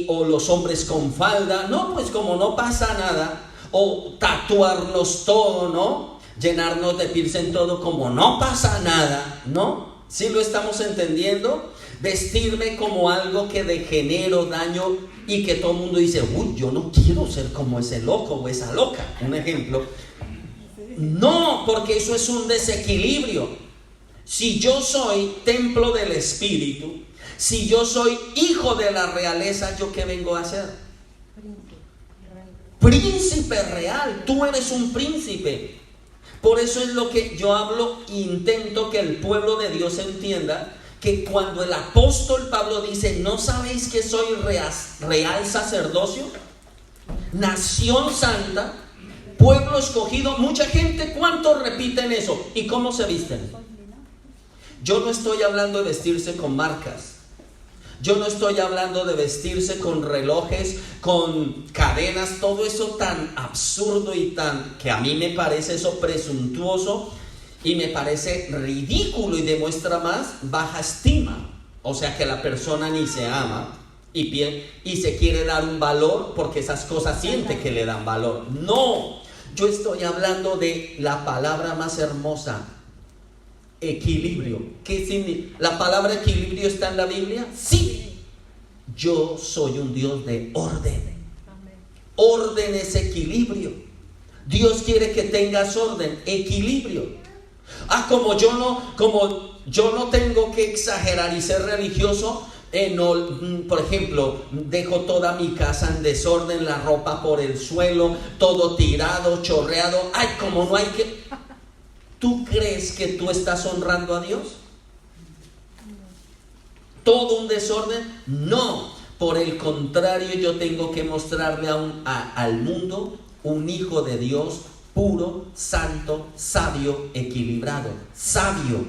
o los hombres con falda. No, pues como no pasa nada, o tatuarnos todo, ¿no? Llenarnos de piercing todo, como no pasa nada, ¿no? ¿Sí lo estamos entendiendo? Vestirme como algo que de genero daño y que todo el mundo dice, uy, yo no quiero ser como ese loco o esa loca, un ejemplo. No, porque eso es un desequilibrio. Si yo soy templo del Espíritu, si yo soy hijo de la realeza, ¿yo qué vengo a hacer? Príncipe real. Tú eres un príncipe. Por eso es lo que yo hablo, intento que el pueblo de Dios entienda, que cuando el apóstol Pablo dice, ¿no sabéis que soy real sacerdocio? Nación santa, pueblo escogido. Mucha gente, ¿cuántos repiten eso? ¿Y cómo se visten? Yo no estoy hablando de vestirse con marcas. Yo no estoy hablando de vestirse con relojes, con cadenas, todo eso tan absurdo y tan, que a mí me parece eso presuntuoso y me parece ridículo y demuestra más baja estima. O sea que la persona ni se ama y se quiere dar un valor porque esas cosas siente que le dan valor. No, yo estoy hablando de la palabra más hermosa: equilibrio. ¿Qué significa? ¿La palabra equilibrio está en la Biblia? Sí. Yo soy un Dios de orden. Orden es equilibrio. Dios quiere que tengas orden, equilibrio. Como yo no tengo que exagerar y ser religioso, por ejemplo, dejo toda mi casa en desorden, la ropa por el suelo, todo tirado, chorreado. Como no hay que... ¿Tú crees que tú estás honrando a Dios? ¿Todo un desorden? No. Por el contrario, yo tengo que mostrarle al mundo un hijo de Dios puro, santo, sabio, equilibrado. Sabio.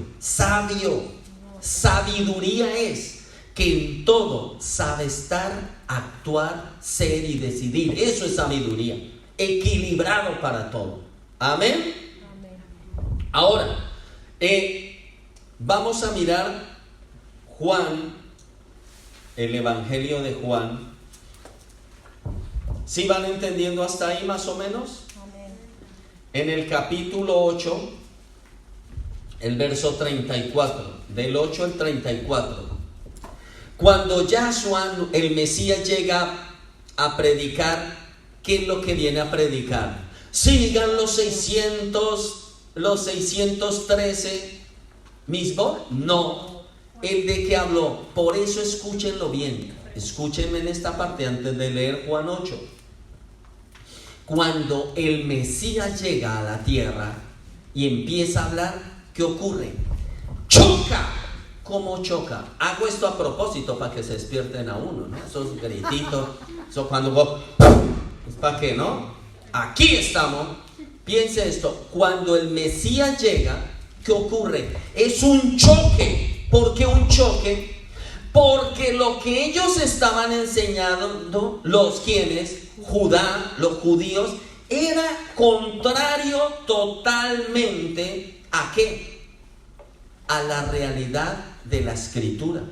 Sabiduría es que en todo sabe estar, actuar, ser y decidir. Eso es sabiduría. Equilibrado para todo. Amén. Ahora, vamos a mirar Juan, el Evangelio de Juan. ¿Sí van entendiendo hasta ahí más o menos? Amén. En el capítulo 8, el verso 34, del 8 al 34. Cuando Yahshua, el Mesías, llega a predicar, ¿qué es lo que viene a predicar? Sigan los 613 misbot. No. ¿El de qué habló? Por eso escúchenlo bien. Escúchenme en esta parte antes de leer Juan 8. Cuando el Mesías llega a la tierra y empieza a hablar, ¿qué ocurre? ¡Choca! ¿Cómo choca? Hago esto a propósito para que se despierten a uno, ¿no? Esos grititos, eso cuando vos, es para que, ¿no? Aquí estamos. Piense esto, cuando el Mesías llega, ¿qué ocurre? Es un choque. ¿Por qué un choque? Porque lo que ellos estaban enseñando, los judíos, era contrario totalmente ¿a qué? A la realidad de la Escritura.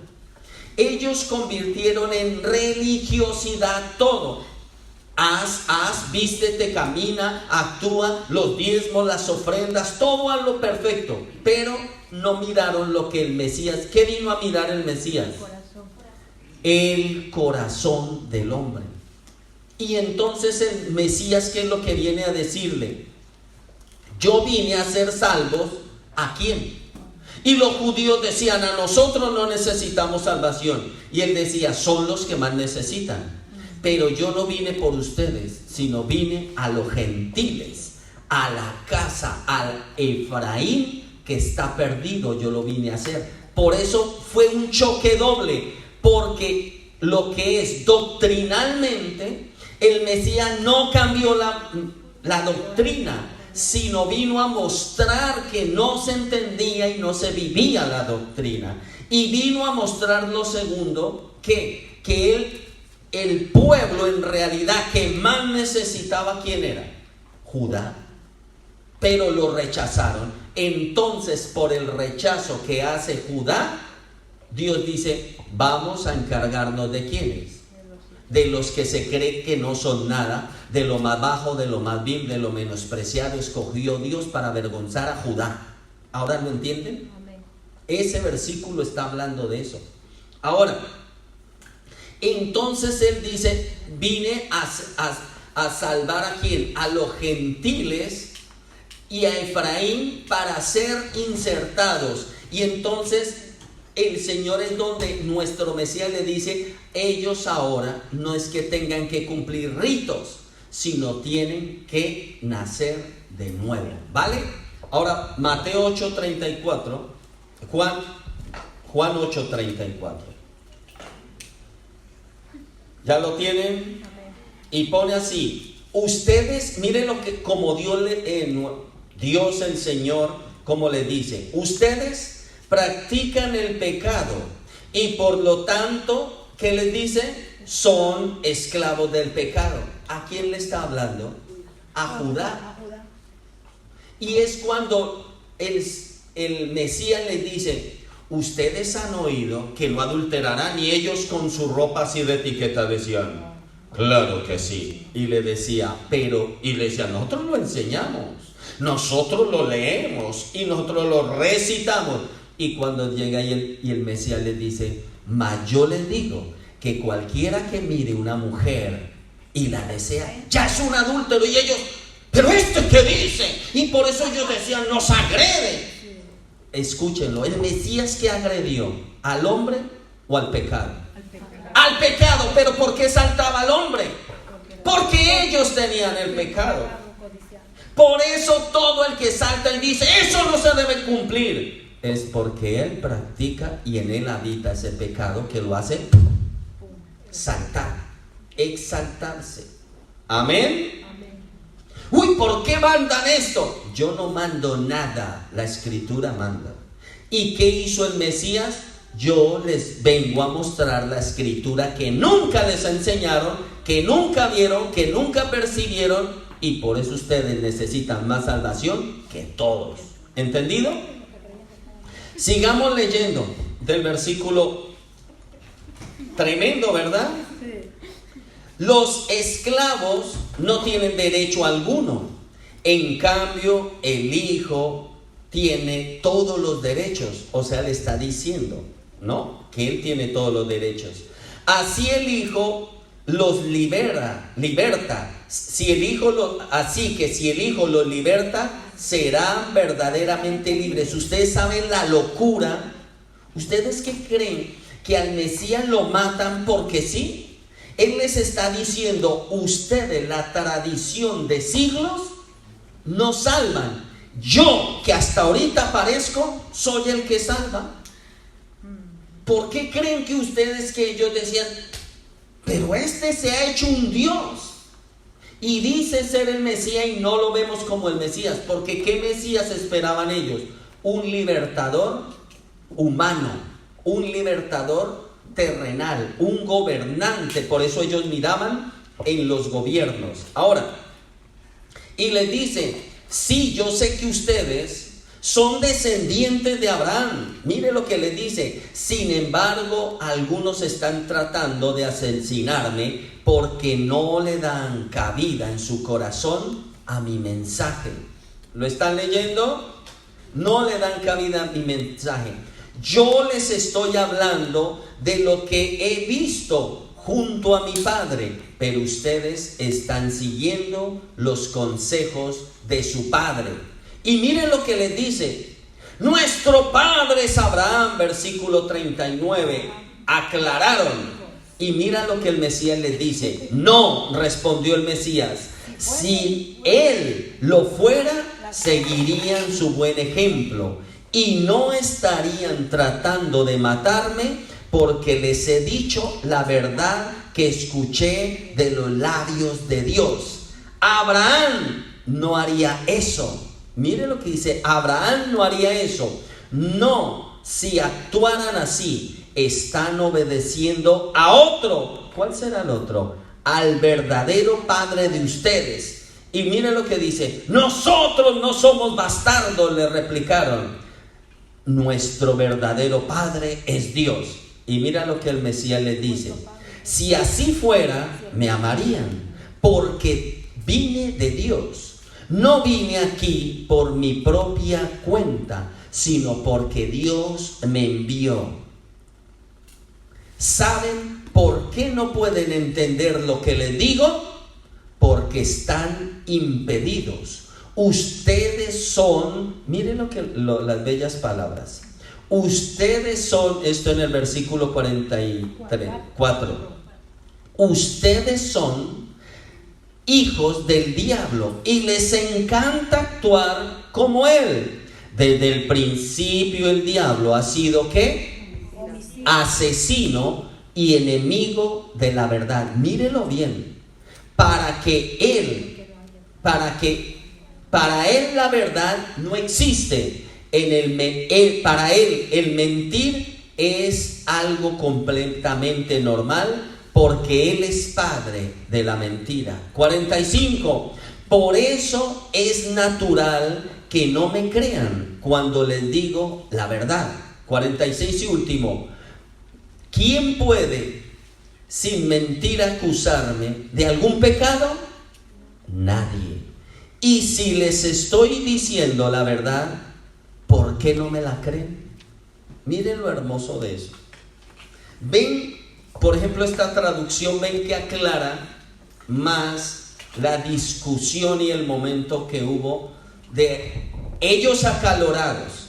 Ellos convirtieron en religiosidad todo. Vístete, camina, actúa, los diezmos, las ofrendas, todo a lo perfecto. Pero no miraron lo que el Mesías, ¿qué vino a mirar el Mesías? El corazón del hombre. Y entonces el Mesías, ¿qué es lo que viene a decirle? Yo vine a ser salvos, ¿a quién? Y los judíos decían, a nosotros no necesitamos salvación. Y él decía, son los que más necesitan. Pero yo no vine por ustedes, sino vine a los gentiles, a la casa, al Efraín que está perdido, yo lo vine a hacer. Por eso fue un choque doble, porque lo que es doctrinalmente, el Mesías no cambió la doctrina, sino vino a mostrar que no se entendía y no se vivía la doctrina. Y vino a mostrar lo segundo, que el pueblo en realidad que más necesitaba, ¿quién era? Judá. Pero lo rechazaron. Entonces, por el rechazo que hace Judá, Dios dice, vamos a encargarnos ¿de quiénes? De los que se creen que no son nada, de lo más bajo, de lo más vil, de lo menospreciado. Escogió Dios para avergonzar a Judá. ¿Ahora lo entienden? Amén. Ese versículo está hablando de eso. Ahora, entonces él dice, vine a salvar ¿a quién? A los gentiles y a Efraín para ser insertados. Y entonces el Señor es donde nuestro Mesías le dice, ellos ahora no es que tengan que cumplir ritos, sino tienen que nacer de nuevo, ¿vale? Ahora, Mateo 8:34, Juan 8:34. ¿Ya lo tienen? Y pone así, ustedes, miren lo que, como Dios el Señor, como le dice, ustedes practican el pecado y por lo tanto, ¿qué les dice? Son esclavos del pecado. ¿A quién le está hablando? A Judá. Y es cuando el Mesías les dice, ustedes han oído que no adulterarán, y ellos con su ropa así de etiqueta decían, claro que sí. Y le decía, nosotros lo enseñamos, nosotros lo leemos y nosotros lo recitamos. Y cuando llega y el Mesías les dice, mas yo les digo que cualquiera que mire una mujer y la desea, ya es un adúltero. Y ellos, pero ¿qué dice? Y por eso ellos decían, nos agrede. Escúchenlo, el Mesías, que agredió, ¿al hombre o al pecado? Al pecado. ¿Pero por qué saltaba al hombre? Porque ellos tenían el pecado. Por eso todo el que salta y dice, eso no se debe cumplir, es porque él practica y en él habita ese pecado que lo hace saltar, exaltarse. Amén. Uy, ¿por qué mandan esto? Yo no mando nada, la Escritura manda. ¿Y qué hizo el Mesías? Yo les vengo a mostrar la Escritura que nunca les enseñaron, que nunca vieron, que nunca percibieron, y por eso ustedes necesitan más salvación que todos. ¿Entendido? Sigamos leyendo del versículo tremendo, ¿verdad? Los esclavos no tienen derecho alguno. En cambio, el Hijo tiene todos los derechos. O sea, le está diciendo, ¿no?, que Él tiene todos los derechos. Así el Hijo los liberta. Así que si el Hijo los liberta, serán verdaderamente libres. Ustedes saben la locura. ¿Ustedes qué creen? ¿Que al Mesías lo matan porque sí? Él les está diciendo, ustedes, la tradición de siglos, no salvan. Yo, que hasta ahorita aparezco, soy el que salva. ¿Por qué creen que ustedes, que ellos decían, pero se ha hecho un Dios y dice ser el Mesías y no lo vemos como el Mesías? Porque ¿qué Mesías esperaban ellos? Un libertador humano, un libertador terrenal, un gobernante. Por eso ellos miraban en los gobiernos. Ahora, y les dice, sí, yo sé que ustedes son descendientes de Abraham. Mire lo que les dice. Sin embargo, algunos están tratando de asesinarme porque no le dan cabida en su corazón a mi mensaje. ¿Lo están leyendo? No le dan cabida a mi mensaje. Yo les estoy hablando de lo que he visto junto a mi Padre, pero ustedes están siguiendo los consejos de su padre. Y miren lo que les dice. Nuestro padre es Abraham, versículo 39. Aclararon. Y mira lo que el Mesías les dice. No, respondió el Mesías. Si él lo fuera, seguirían su buen ejemplo y no estarían tratando de matarme, porque les he dicho la verdad que escuché de los labios de Dios. Abraham no haría eso. Mire lo que dice, Abraham no haría eso. No, si actuaran así, están obedeciendo a otro. ¿Cuál será el otro? Al verdadero padre de ustedes. Y mire lo que dice, nosotros no somos bastardos, le replicaron. Nuestro verdadero padre es Dios. Y mira lo que el Mesías les dice, si así fuera, me amarían, porque vine de Dios. No vine aquí por mi propia cuenta, sino porque Dios me envió. ¿Saben por qué no pueden entender lo que les digo? Porque están impedidos. ustedes son, miren las bellas palabras. Ustedes son, esto en el versículo 4. Ustedes son hijos del diablo y les encanta actuar como él. Desde el principio el diablo ha sido ¿qué? Asesino y enemigo de la verdad. Mírelo bien. Para él la verdad no existe. Para él el mentir es algo completamente normal, porque él es padre de la mentira. 45. Por eso es natural que no me crean cuando les digo la verdad. 46 y último. ¿Quién puede sin mentir acusarme de algún pecado? Nadie. Y si les estoy diciendo la verdad, ¿por qué no me la creen? Miren lo hermoso de eso. Ven, por ejemplo, esta traducción, ven que aclara más la discusión y el momento que hubo de ellos acalorados,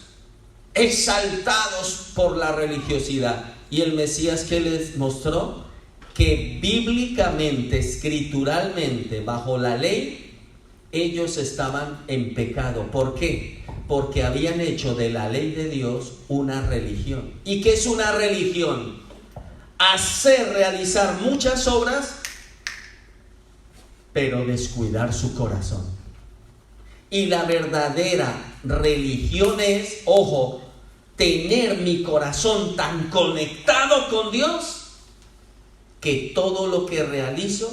exaltados por la religiosidad. Y el Mesías, ¿qué les mostró? Que bíblicamente, escrituralmente, bajo la ley, ellos estaban en pecado. ¿Por qué? Porque habían hecho de la ley de Dios una religión. ¿Y qué es una religión? Realizar muchas obras, pero descuidar su corazón. Y la verdadera religión es, ojo, tener mi corazón tan conectado con Dios que todo lo que realizo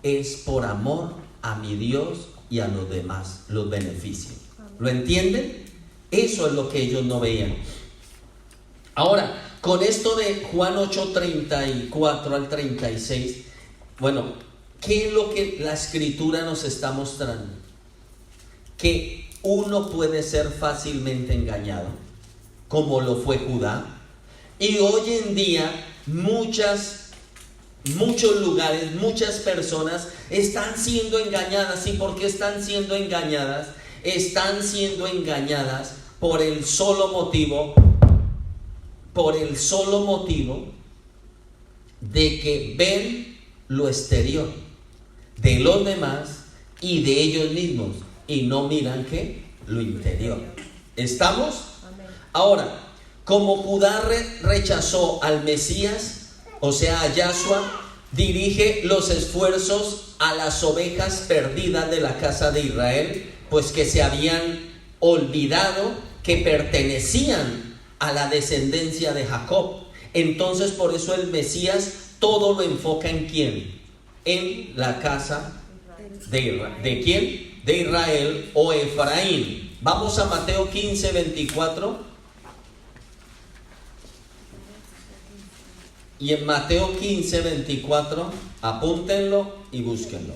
es por amor a mi Dios y a los demás, los beneficios. ¿Lo entienden? Eso es lo que ellos no veían. Ahora, con esto de Juan 8:34 al 36, bueno, ¿qué es lo que la Escritura nos está mostrando? Que uno puede ser fácilmente engañado, como lo fue Judá. Y hoy en día muchos lugares, muchas personas están siendo engañadas. ¿Y por qué están siendo engañadas? Están siendo engañadas por el solo motivo de que ven lo exterior de los demás y de ellos mismos y no miran ¿qué? Lo interior. ¿Estamos? Ahora, como Judá rechazó al Mesías, o sea a Yahshua, dirige los esfuerzos a las ovejas perdidas de la casa de Israel, pues que se habían olvidado que pertenecían a la descendencia de Jacob. Entonces por eso el Mesías todo lo enfoca ¿en quién? En la casa de Israel. ¿De quién? De Israel o Efraín. Vamos a Mateo 15:24. Y en Mateo 15:24, apúntenlo y búsquenlo.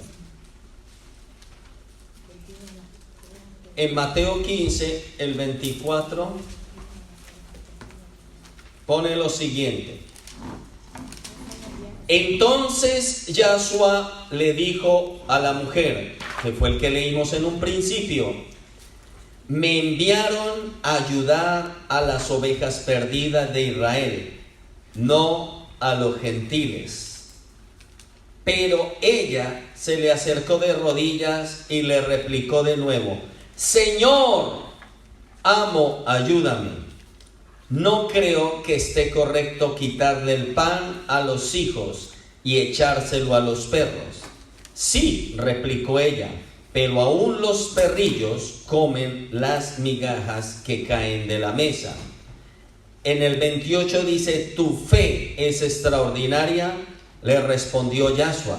En Mateo 15, el 24, pone lo siguiente. Entonces Yahshua le dijo a la mujer, que fue el que leímos en un principio: me enviaron a ayudar a las ovejas perdidas de Israel, no a los gentiles. Pero ella se le acercó de rodillas y le replicó de nuevo: Señor, amo, ayúdame. No creo que esté correcto quitarle el pan a los hijos y echárselo a los perros. Sí, replicó ella, pero aún los perrillos comen las migajas que caen de la mesa. En el 28 dice: tu fe es extraordinaria, le respondió Yahshua.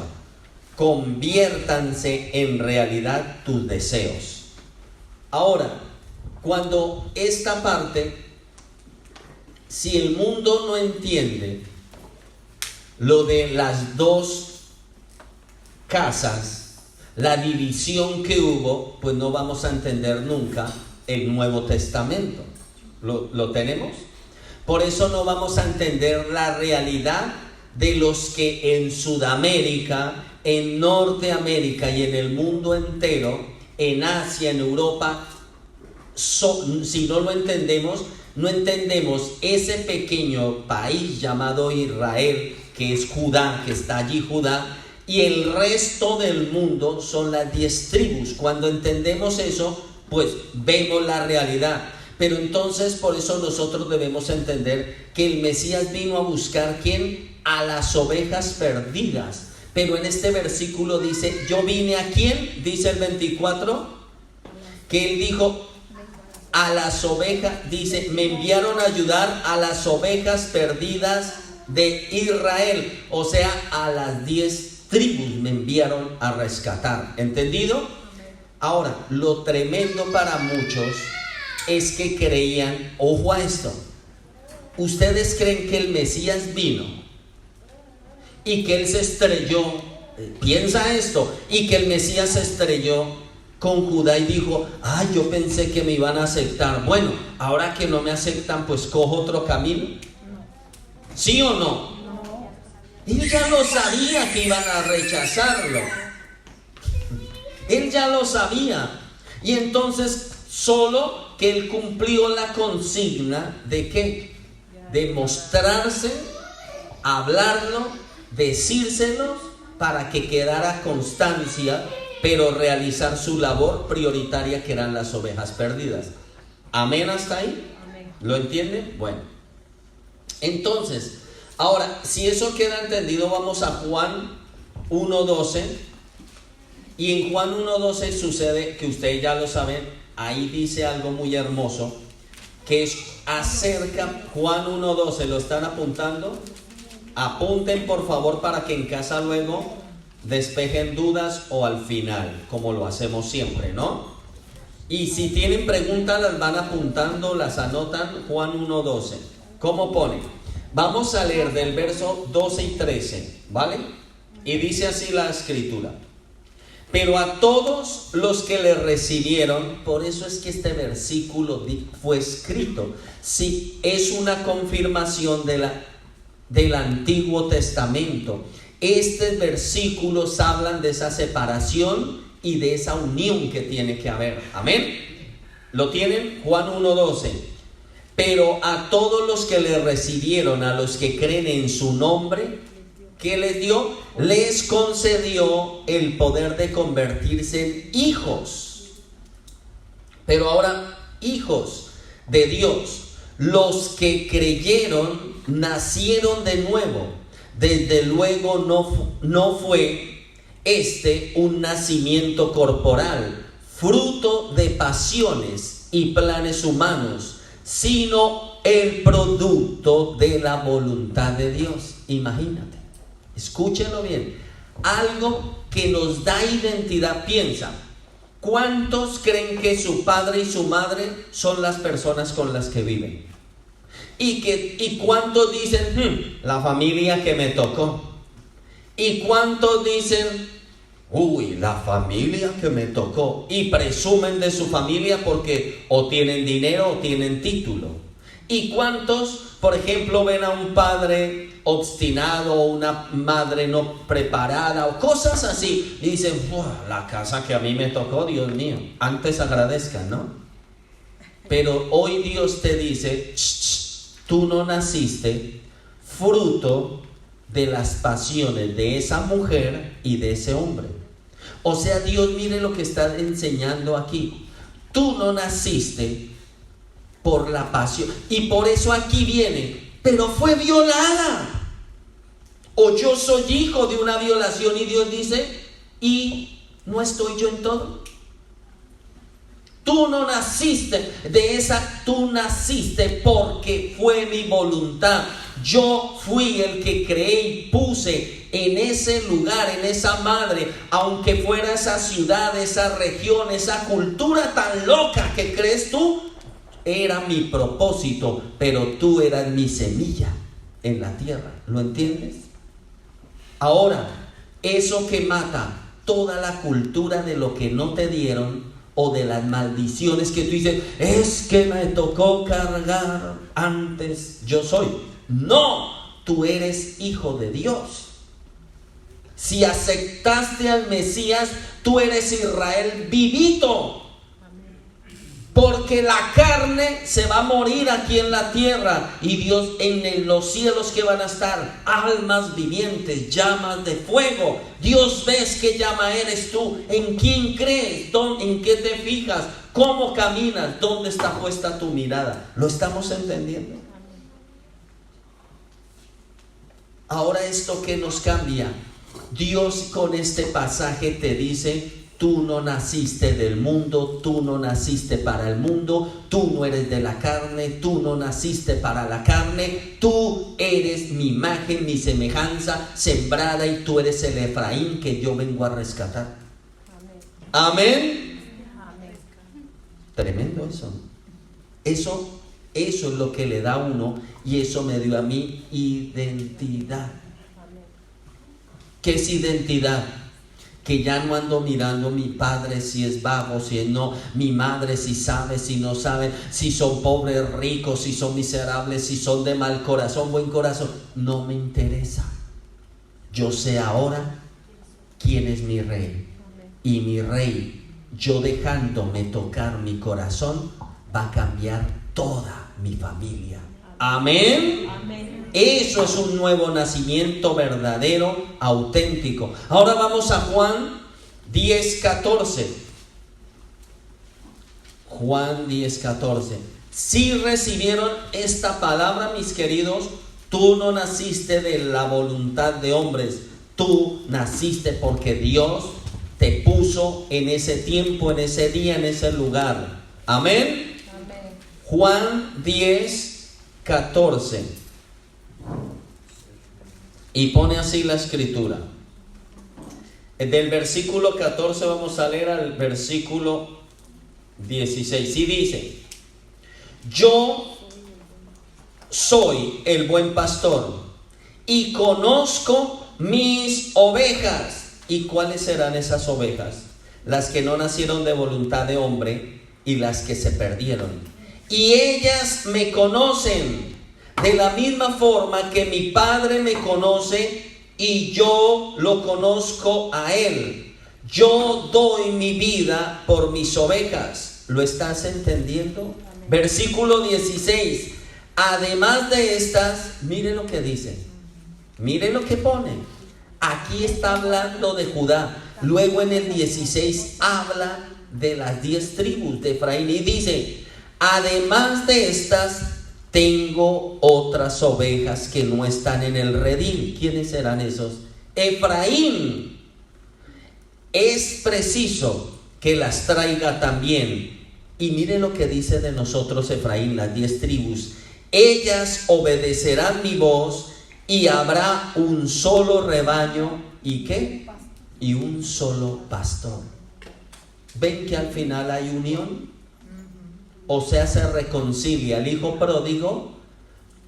Conviértanse en realidad tus deseos. Ahora, cuando esta parte, si el mundo no entiende lo de las dos casas, la división que hubo, pues no vamos a entender nunca el Nuevo Testamento. ¿Lo tenemos? Por eso no vamos a entender la realidad de los que en Sudamérica, en Norteamérica y en el mundo entero en Asia, en Europa, si no lo entendemos, no entendemos ese pequeño país llamado Israel, que es Judá, que está allí Judá, y el resto del mundo son las 10 tribus. Cuando entendemos eso, pues vemos la realidad. Pero entonces por eso nosotros debemos entender que el Mesías vino a buscar, ¿quién? A las ovejas perdidas. Pero en este versículo dice, yo vine a ¿quién? Dice el 24, que él dijo a las ovejas, dice, me enviaron a ayudar a las ovejas perdidas de Israel. O sea, a las 10 tribus me enviaron a rescatar. ¿Entendido? Ahora, lo tremendo para muchos es que creían, ojo a esto, ustedes creen que el Mesías vino y que él se estrelló, piensa esto, y que el Mesías se estrelló con Judá y dijo, ay, yo pensé que me iban a aceptar, bueno, ahora que no me aceptan, pues cojo otro camino. ¿Sí o no? Él ya lo sabía que iban a rechazarlo. Él ya lo sabía. Y entonces solo que él cumplió la consigna de ¿qué? De mostrarse, hablarlo, decírselos para que quedara constancia, pero realizar su labor prioritaria, que eran las ovejas perdidas. ¿Amén hasta ahí? Amén. ¿Lo entienden? Bueno, entonces, ahora, si eso queda entendido, vamos a Juan 1:12. Y en Juan 1:12 sucede que ustedes ya lo saben, ahí dice algo muy hermoso, que es acerca, Juan 1:12, ¿lo están apuntando? Apunten por favor para que en casa luego despejen dudas o al final, como lo hacemos siempre, ¿no? Y si tienen preguntas las van apuntando, las anotan. Juan 1:12, ¿cómo pone? Vamos a leer del verso 12 y 13, ¿vale? Y dice así la escritura. Pero a todos los que le recibieron, por eso es que este versículo fue escrito, sí, es una confirmación del Antiguo Testamento. Estos versículos hablan de esa separación y de esa unión que tiene que haber. ¿Amén? ¿Lo tienen? Juan 1:12. Pero a todos los que le recibieron, a los que creen en su nombre, ¿qué les dio? Les concedió el poder de convertirse en hijos. Pero ahora, hijos de Dios. Los que creyeron nacieron de nuevo. Desde luego no fue un nacimiento corporal, fruto de pasiones y planes humanos, sino el producto de la voluntad de Dios. Imagínate, escúchenlo bien, algo que nos da identidad. Piensa, ¿cuántos creen que su padre y su madre son las personas con las que viven? ¿Y cuántos dicen, la familia que me tocó? ¿Y cuántos dicen, uy, la familia que me tocó? Y presumen de su familia porque o tienen dinero o tienen título. ¿Y cuántos, por ejemplo, ven a un padre obstinado o una madre no preparada o cosas así y dicen, la casa que a mí me tocó, Dios mío, antes agradezcan, ¿no? Pero hoy Dios te dice, tú no naciste fruto de las pasiones de esa mujer y de ese hombre. O sea, Dios, mire lo que está enseñando aquí. Tú no naciste por la pasión. Y por eso aquí viene, pero fue violada. O yo soy hijo de una violación y Dios dice, ¿y no estoy yo en todo? Tú no naciste de esa, tú naciste porque fue mi voluntad. Yo fui el que creé y puse en ese lugar, en esa madre, aunque fuera esa ciudad, esa región, esa cultura tan loca que crees tú, era mi propósito, pero tú eras mi semilla en la tierra. ¿Lo entiendes? Ahora, eso que mata toda la cultura de lo que no te dieron, o de las maldiciones que tú dices, es que me tocó cargar antes, yo soy. No, tú eres hijo de Dios. Si aceptaste al Mesías, tú eres Israel vivito. Porque la carne se va a morir aquí en la tierra, y Dios en los cielos, que van a estar almas vivientes, llamas de fuego. Dios, ves qué llama eres tú, en quién crees, en qué te fijas, cómo caminas, dónde está puesta tu mirada. ¿Lo estamos entendiendo? Ahora, esto que nos cambia, Dios con este pasaje te dice: tú no naciste del mundo, tú no naciste para el mundo, tú no eres de la carne, tú no naciste para la carne, tú eres mi imagen, mi semejanza sembrada, y tú eres el Efraín que yo vengo a rescatar. Amén. Amén. Tremendo eso. Eso es lo que le da a uno, y eso me dio a mí identidad. ¿Qué es identidad? Que ya no ando mirando mi padre si es vago, si es no, mi madre si sabe, si no sabe, si son pobres, ricos, si son miserables, si son de mal corazón, buen corazón. No me interesa. Yo sé ahora quién es mi rey. Y mi rey, yo dejándome tocar mi corazón, va a cambiar toda mi familia. Amén. Amén. Eso es un nuevo nacimiento verdadero, auténtico. Ahora vamos a Juan 10:14. Juan 10:14. Si recibieron esta palabra, mis queridos, tú no naciste de la voluntad de hombres, tú naciste porque Dios te puso en ese tiempo, en ese día, en ese lugar. Amén. Amén. Juan 10:14. Y pone así la escritura. Del versículo 14 vamos a leer al versículo 16. Y dice: yo soy el buen pastor y conozco mis ovejas. ¿Y cuáles serán esas ovejas? Las que no nacieron de voluntad de hombre y las que se perdieron. Y ellas me conocen, de la misma forma que mi Padre me conoce y yo lo conozco a Él. Yo doy mi vida por mis ovejas. ¿Lo estás entendiendo? Amén. Versículo 16. Además de estas, mire lo que dice. Mire lo que pone. Aquí está hablando de Judá. Luego en el 16 habla de las 10 tribus de Efraín y dice: además de estas, tengo otras ovejas que no están en el redil. ¿Quiénes serán esos? Efraín. Es preciso que las traiga también. Y mire lo que dice de nosotros Efraín, las 10 tribus. Ellas obedecerán mi voz, y habrá un solo rebaño. ¿Y qué? Y un solo pastor. ¿Ven que al final hay unión? O sea, se reconcilia el hijo pródigo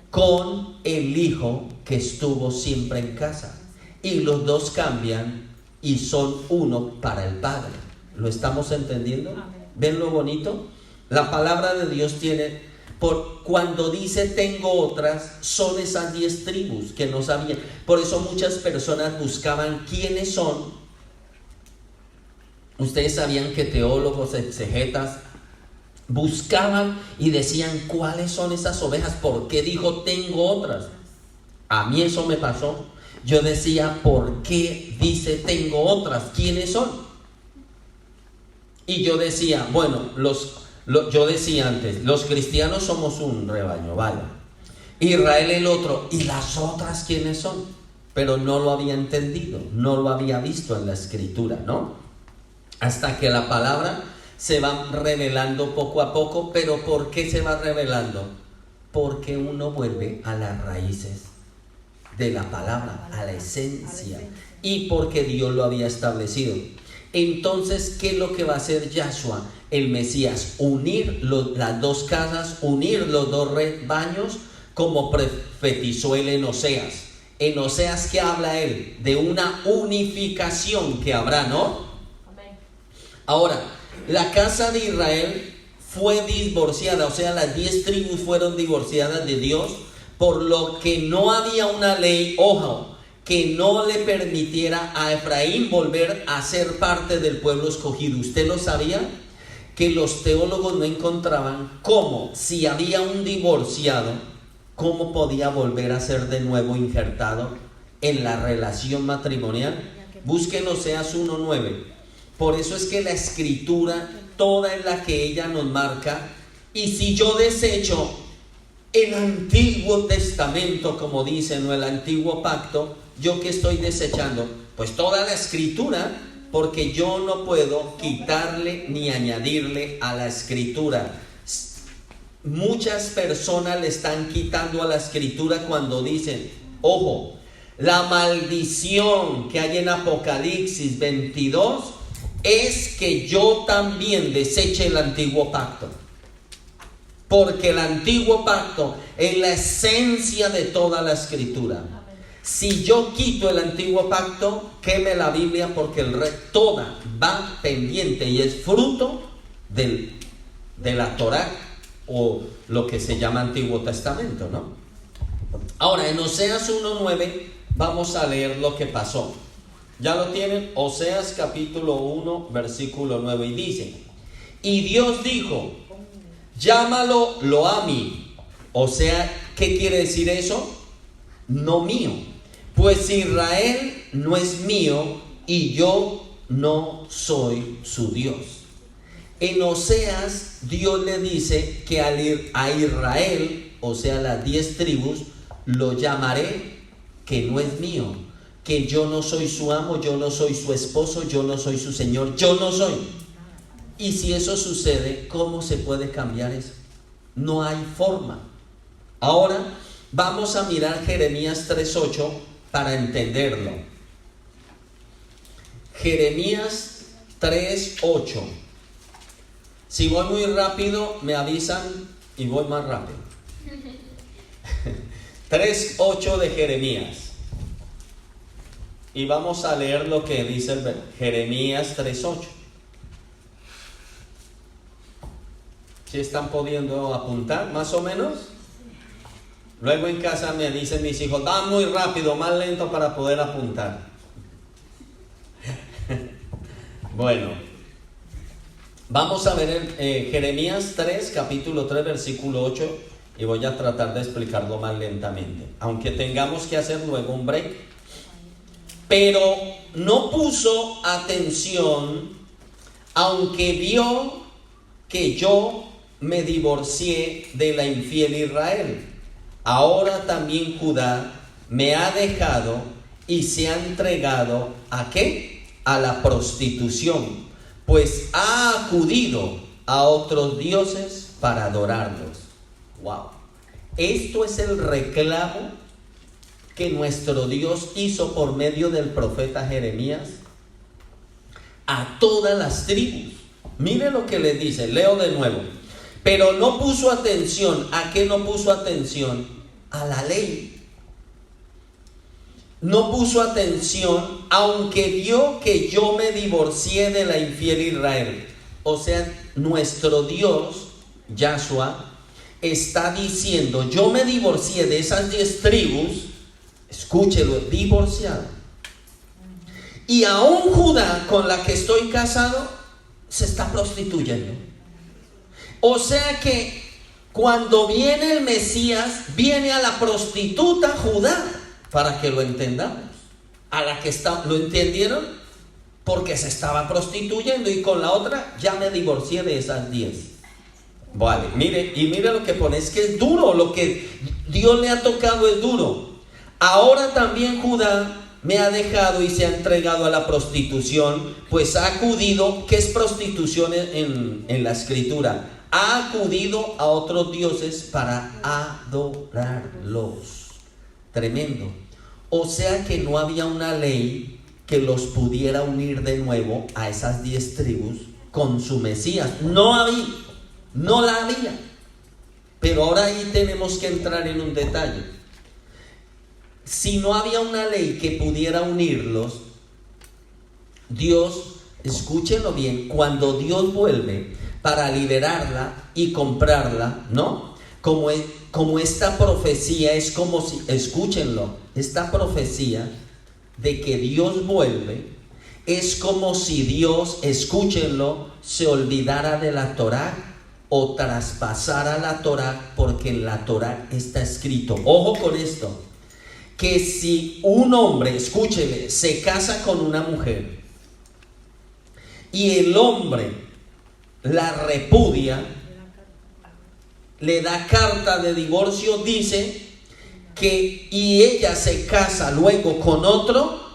con el hijo que estuvo siempre en casa. Y los dos cambian y son uno para el Padre. ¿Lo estamos entendiendo? ¿Ven lo bonito? La palabra de Dios tiene, cuando dice tengo otras, son esas 10 tribus que no sabían. Por eso muchas personas buscaban quiénes son. Ustedes sabían que teólogos, exegetas, buscaban y decían: ¿cuáles son esas ovejas? ¿Por qué dijo tengo otras? A mí eso me pasó. Yo decía: ¿por qué dice tengo otras? ¿Quiénes son? Y yo decía, bueno, yo decía antes, los cristianos somos un rebaño, vale. Israel el otro, ¿y las otras quiénes son? Pero no lo había entendido, no lo había visto en la escritura, ¿no? Hasta que la palabra se va revelando poco a poco. ¿Pero por qué se va revelando? Porque uno vuelve a las raíces de la palabra, a la esencia, y porque Dios lo había establecido. Entonces, ¿qué es lo que va a hacer Yahshua, el Mesías? Unir las dos casas, unir los dos rebaños, como profetizó él en Oseas. En Oseas, ¿qué habla él? De una unificación que habrá, ¿no? Ahora, la casa de Israel fue divorciada, o sea, las 10 tribus fueron divorciadas de Dios, por lo que no había una ley, ojo, que no le permitiera a Efraín volver a ser parte del pueblo escogido. ¿Usted lo sabía? Que los teólogos no encontraban cómo, si había un divorciado, cómo podía volver a ser de nuevo injertado en la relación matrimonial. Busquen Oseas 1:9. Por eso es que la escritura toda es la que ella nos marca. Y si yo desecho el Antiguo Testamento, como dicen, o el Antiguo Pacto, ¿yo qué estoy desechando? Pues toda la escritura, porque yo no puedo quitarle ni añadirle a la escritura. Muchas personas le están quitando a la escritura cuando dicen, ojo, la maldición que hay en Apocalipsis 22 es que yo también deseche el Antiguo Pacto. Porque el Antiguo Pacto es la esencia de toda la escritura. Si yo quito el Antiguo Pacto, queme la Biblia, porque toda va pendiente y es fruto de la Torá, o lo que se llama Antiguo Testamento, ¿no? Ahora, en Oseas 1:9 vamos a leer lo que pasó. ¿Ya lo tienen? Oseas capítulo 1, versículo 9, y dice: y Dios dijo, llámalo Loami. O sea, ¿qué quiere decir eso? No mío, pues Israel no es mío y yo no soy su Dios. En Oseas, Dios le dice que a Israel, o sea, las 10 tribus, lo llamaré que no es mío, que yo no soy su amo, yo no soy su esposo, yo no soy su señor, yo no soy. Y si eso sucede, ¿cómo se puede cambiar eso? No hay forma. Ahora vamos a mirar Jeremías 3:8 para entenderlo. Jeremías 3:8. Si voy muy rápido, me avisan y voy más rápido. 3:8 de Jeremías. Y vamos a leer lo que dice Jeremías 3:8. ¿Sí están pudiendo apuntar, más o menos? Luego en casa me dicen mis hijos, va muy rápido, más lento para poder apuntar. Bueno, vamos a ver Jeremías 3, capítulo 3, versículo 8, y voy a tratar de explicarlo más lentamente, aunque tengamos que hacer luego un break. Pero no puso atención, aunque vio que yo me divorcié de la infiel Israel. Ahora también Judá me ha dejado y se ha entregado ¿a qué? A la prostitución, pues ha acudido a otros dioses para adorarlos. Wow. Esto es el reclamo que nuestro Dios hizo por medio del profeta Jeremías a todas las tribus. Mire lo que le dice, leo de nuevo. Pero no puso atención. ¿A qué no puso atención? A la ley. No puso atención, aunque vio que yo me divorcié de la infiel Israel. O sea, nuestro Dios, Yahshua, está diciendo, yo me divorcié de esas 10 tribus, escúchelo, divorciado. Y aún Judá, con la que estoy casado, se está prostituyendo. O sea que cuando viene el Mesías, viene a la prostituta Judá, para que lo entendamos. A la que está, ¿lo entendieron? Porque se estaba prostituyendo, y con la otra ya me divorcié de esas 10. Vale, mire, y mire lo que pone, es que es duro, lo que Dios le ha tocado es duro. Ahora también Judá me ha dejado y se ha entregado a la prostitución, pues ha acudido. ¿Qué es prostitución en la escritura? Ha acudido a otros dioses para adorarlos. Tremendo. O sea que no había una ley que los pudiera unir de nuevo a esas 10 tribus con su Mesías. No había, no la había. Pero ahora ahí tenemos que entrar en un detalle. Si no había una ley que pudiera unirlos, Dios, escúchenlo bien, cuando Dios vuelve para liberarla y comprarla, ¿no? Como esta profecía es como si, escúchenlo, esta profecía de que Dios vuelve, es como si Dios, escúchenlo, se olvidara de la Torá o traspasara la Torá, porque en la Torá está escrito, ojo con esto, que si un hombre, escúcheme, se casa con una mujer y el hombre la repudia, le da carta de divorcio, dice que, y ella se casa luego con otro,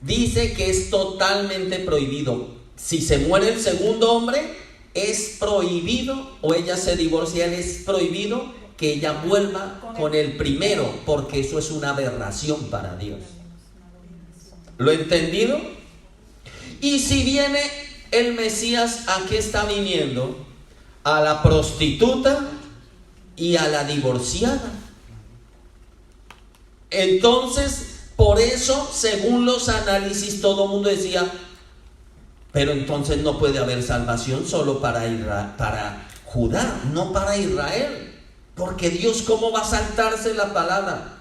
dice que es totalmente prohibido. Si se muere el segundo hombre, es prohibido, o ella se divorcia, es prohibido que ella vuelva con el primero, porque eso es una aberración para Dios. ¿Lo he entendido? Y si viene el Mesías, ¿a qué está viniendo? A la prostituta y a la divorciada. Entonces, por eso, según los análisis, todo el mundo decía, pero entonces no puede haber salvación solo para Judá, no para Israel, porque Dios, ¿cómo va a saltarse la palabra?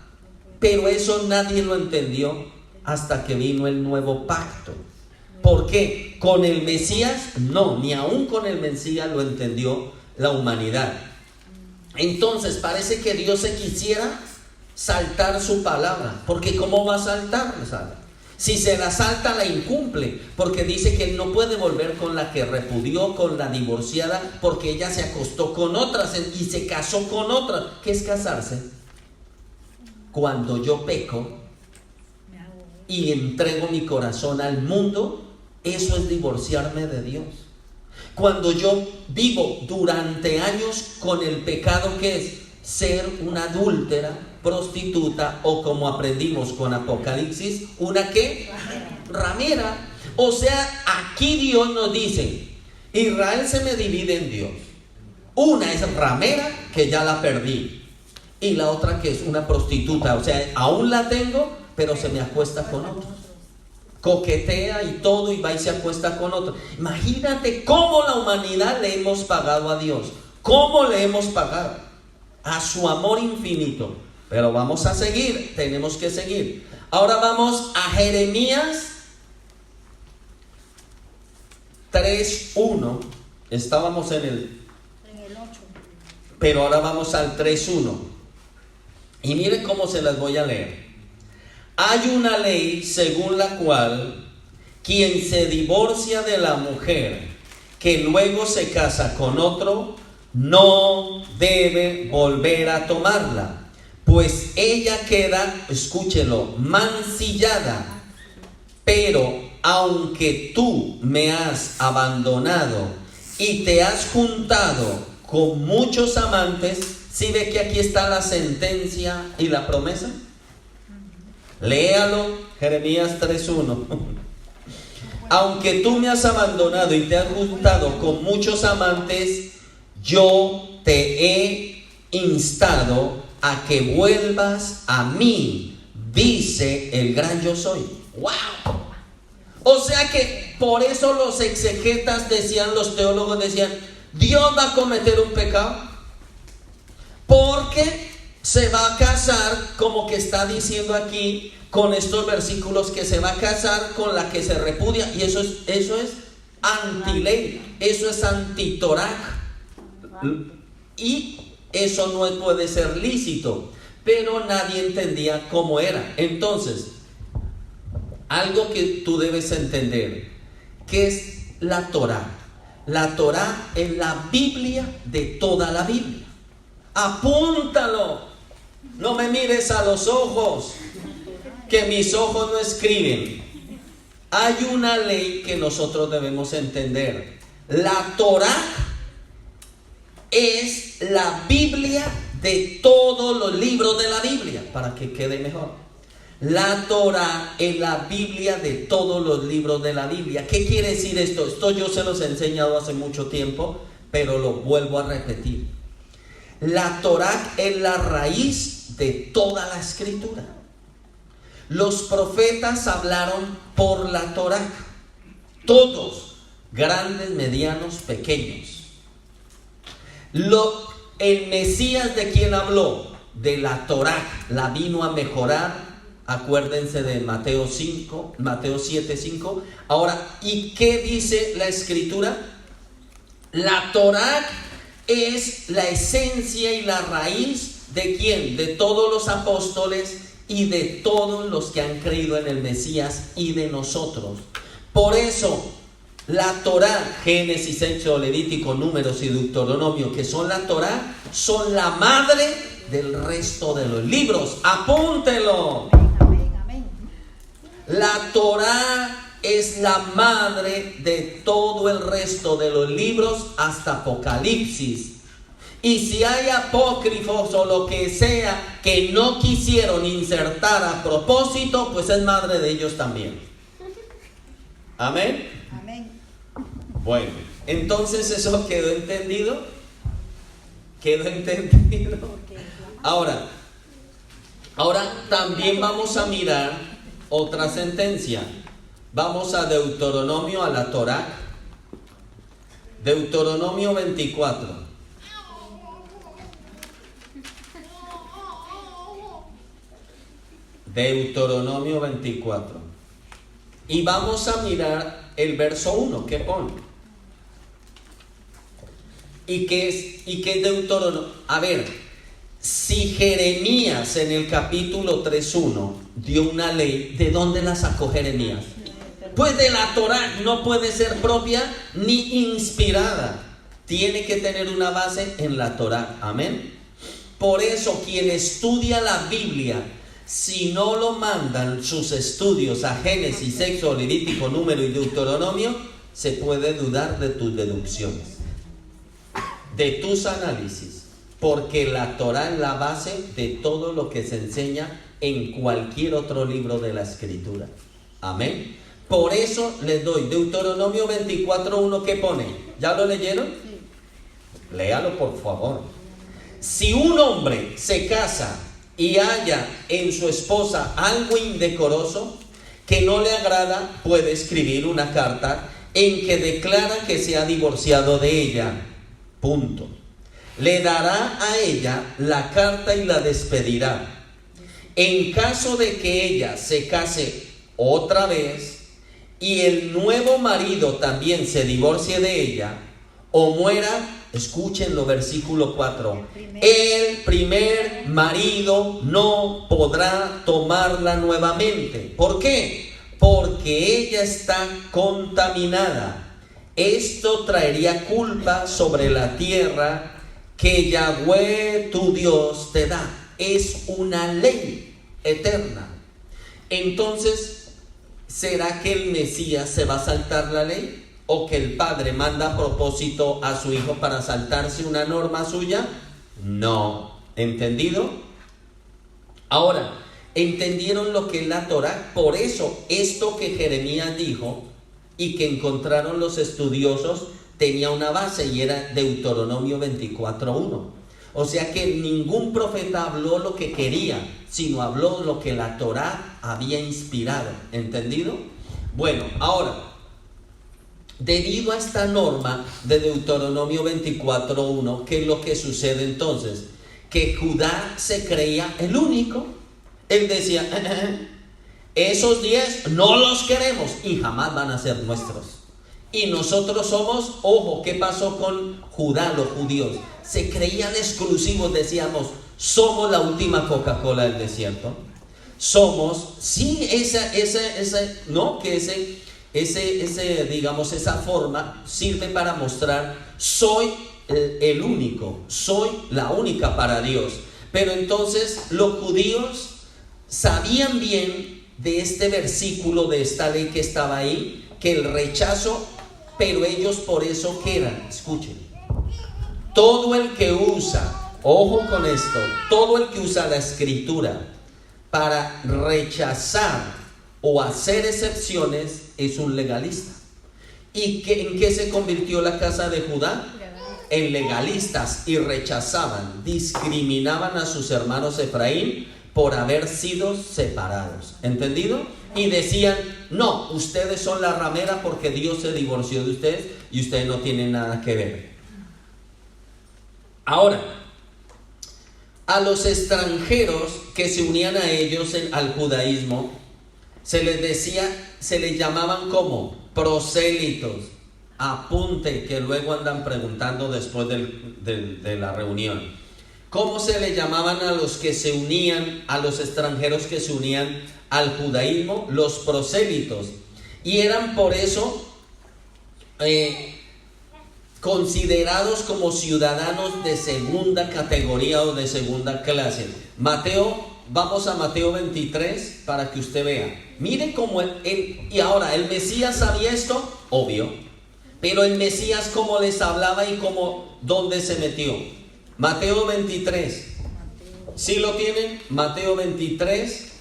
Pero eso nadie lo entendió hasta que vino el nuevo pacto. ¿Por qué? Con el Mesías, no, ni aún con el Mesías lo entendió la humanidad. Entonces parece que Dios se quisiera saltar su palabra, porque ¿cómo va a saltarla? Si se la salta, la incumple, porque dice que no puede volver con la que repudió, con la divorciada, porque ella se acostó con otras y se casó con otras. ¿Qué es casarse? Cuando yo peco y entrego mi corazón al mundo, eso es divorciarme de Dios. Cuando yo vivo durante años con el pecado, que es ser una adúltera, prostituta, o como aprendimos con Apocalipsis, una ¿qué? Ramera. O sea, aquí Dios nos dice, Israel se me divide en Dios. Una es ramera, que ya la perdí, y la otra que es una prostituta, o sea, aún la tengo, pero se me acuesta con otros, coquetea y todo, y va y se acuesta con otro. Imagínate cómo la humanidad le hemos pagado a Dios, cómo le hemos pagado a su amor infinito. Pero vamos a seguir, tenemos que seguir. Ahora vamos a Jeremías 3:1. Estábamos en el 8. Pero ahora vamos al 3:1. Y miren cómo se las voy a leer. Hay una ley según la cual quien se divorcia de la mujer que luego se casa con otro, no debe volver a tomarla, pues ella queda, escúchelo, mancillada. Pero aunque tú me has abandonado y te has juntado con muchos amantes, ¿sí ve que aquí está la sentencia y la promesa? Léalo, Jeremías 3:1. Aunque tú me has abandonado y te has juntado con muchos amantes, yo te he instado a que vuelvas a mí, dice el gran yo soy. ¡Wow! O sea que por eso los exegetas decían, los teólogos decían, Dios va a cometer un pecado porque se va a casar, como que está diciendo aquí con estos versículos, que se va a casar con la que se repudia, y eso es antiley, eso es antitorá, y eso no puede ser lícito. Pero nadie entendía cómo era. Entonces, algo que tú debes entender, que es la Torá. La Torá es la Biblia de toda la Biblia. Apúntalo. No me mires a los ojos, que mis ojos no escriben. Hay una ley que nosotros debemos entender. La Torá es la Biblia de todos los libros de la Biblia, para que quede mejor. La Torá es la Biblia de todos los libros de la Biblia. ¿Qué quiere decir esto? Esto yo se los he enseñado hace mucho tiempo, pero lo vuelvo a repetir. La Torá es la raíz de toda la escritura. Los profetas hablaron por la Torá, todos, grandes, medianos, pequeños. El Mesías, ¿de quién habló? De la Torá. La vino a mejorar, Acuérdense de Mateo 5, Mateo 7:5. Ahora, ¿y qué dice la Escritura? La Torá es la esencia y la raíz ¿de quién? De todos los apóstoles y de todos los que han creído en el Mesías y de nosotros. Por eso, la Torá, Génesis, Éxodo, Levítico, Números y Deuteronomio, que son la Torá, son la madre del resto de los libros. Apúntelo. La Torá es la madre de todo el resto de los libros hasta Apocalipsis. Y si hay apócrifos o lo que sea que no quisieron insertar a propósito, pues es madre de ellos también. Amén. Amén. Bueno, entonces eso quedó entendido. ¿Quedó entendido? Ahora también vamos a mirar otra sentencia. Vamos a Deuteronomio, a la Torá. Deuteronomio 24. Deuteronomio 24. Y vamos a mirar el verso 1. ¿Qué pone? ¿Y qué es Deuteronomio? A ver, si Jeremías en el capítulo 3:1 dio una ley, ¿de dónde la sacó Jeremías? Pues de la Torá. No puede ser propia ni inspirada. Tiene que tener una base en la Torá. Amén. Por eso quien estudia la Biblia, si no lo mandan sus estudios a Génesis, Éxodo, Levítico, Número y Deuteronomio, se puede dudar de tus deducciones, de tus análisis, porque la Torá es la base de todo lo que se enseña en cualquier otro libro de la Escritura. Amén. Por eso les doy Deuteronomio 24:1. ¿Qué pone? ¿Ya lo leyeron? Sí. Léalo por favor. Si un hombre se casa y halla en su esposa algo indecoroso que no le agrada, puede escribir una carta en que declara que se ha divorciado de ella. Punto. Le dará a ella la carta y la despedirá. En caso de que ella se case otra vez y el nuevo marido también se divorcie de ella o muera, escúchenlo, versículo 4. El primer marido no podrá tomarla nuevamente. ¿Por qué? Porque ella está contaminada. Esto traería culpa sobre la tierra que Yahweh tu Dios te da. Es una ley eterna. Entonces, ¿será que el Mesías se va a saltar la ley? ¿O que el padre manda a propósito a su hijo para saltarse una norma suya? No. ¿Entendido? Ahora, ¿entendieron lo que es la Torá? Por eso, esto que Jeremías dijo y que encontraron los estudiosos tenía una base y era Deuteronomio 24:1. O sea que ningún profeta habló lo que quería, sino habló lo que la Torá había inspirado. ¿Entendido? Bueno, ahora, debido a esta norma de Deuteronomio 24:1, ¿qué es lo que sucede entonces? Que Judá se creía el único. Él decía, esos 10 no los queremos y jamás van a ser nuestros. Y nosotros somos, ojo, ¿qué pasó con Judá, los judíos? Se creían exclusivos, decíamos, somos la última Coca-Cola del desierto. Somos, sí, digamos, esa forma sirve para mostrar, soy el único, soy la única para Dios. Pero entonces los judíos sabían bien de este versículo, de esta ley que estaba ahí, que el rechazo, pero ellos por eso que eran, escuchen, todo el que usa, ojo con esto, todo el que usa la Escritura para rechazar o hacer excepciones es un legalista. ¿Y en qué se convirtió la casa de Judá? En legalistas, y rechazaban, discriminaban a sus hermanos Efraín por haber sido separados. ¿Entendido? Y decían, no, ustedes son la ramera porque Dios se divorció de ustedes y ustedes no tienen nada que ver. Ahora, A los extranjeros que se unían a ellos al judaísmo, se les llamaban como prosélitos. Apunte, que luego andan preguntando después de la reunión. ¿Cómo se le llamaban a los que se unían, a los extranjeros que se unían al judaísmo? Los prosélitos. Y eran por eso considerados como ciudadanos de segunda categoría o de segunda clase. Vamos a Mateo 23 para que usted vea. Mire cómo y ahora, ¿el Mesías sabía esto? Obvio. Pero el Mesías cómo les hablaba y dónde se metió. Mateo 23. ¿Sí lo tienen? Mateo 23.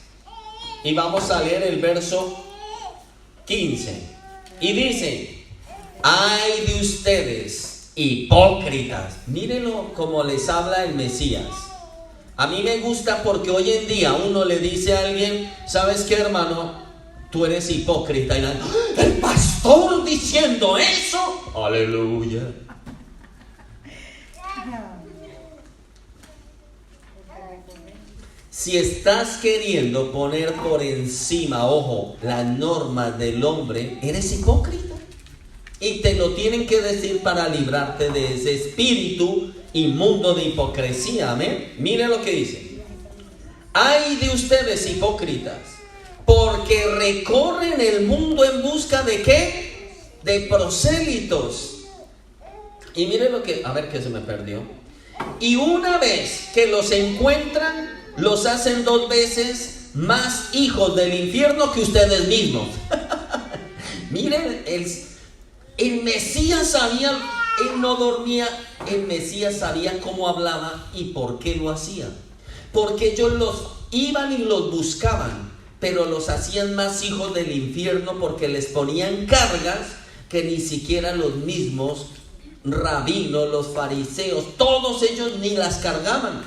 Y vamos a leer el verso 15. Y dice: ay de ustedes, hipócritas. Mírenlo como les habla el Mesías. A mí me gusta porque hoy en día uno le dice a alguien: ¿sabes qué, hermano? Tú eres hipócrita. Y el pastor diciendo eso. Aleluya. Si estás queriendo poner por encima, ojo, las normas del hombre, eres hipócrita. Y te lo tienen que decir para librarte de ese espíritu inmundo de hipocresía. Amén. Mire lo que dice: ay de ustedes, hipócritas, porque recorren el mundo en busca de ¿qué? De prosélitos. Y mire lo que, a ver, que se me perdió. Y una vez que los encuentran, los hacen 2 veces más hijos del infierno que ustedes mismos. Miren, el Mesías sabía, él no dormía, el Mesías sabía cómo hablaba y por qué lo hacía. Porque ellos los iban y los buscaban, pero los hacían más hijos del infierno porque les ponían cargas que ni siquiera los mismos rabinos, los fariseos, todos ellos ni las cargaban.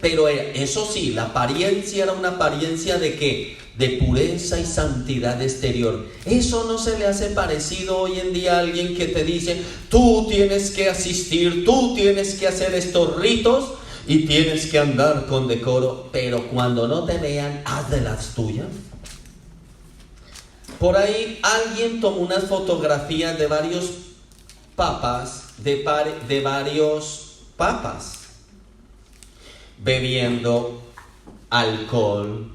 Pero eso sí, la apariencia era una apariencia de ¿qué? De pureza y santidad exterior. Eso no se le hace parecido hoy en día a alguien que te dice: tú tienes que asistir, tú tienes que hacer estos ritos y tienes que andar con decoro, pero cuando no te vean, haz de las tuyas. Por ahí alguien tomó unas fotografías de varios papas, de varios papas, bebiendo alcohol,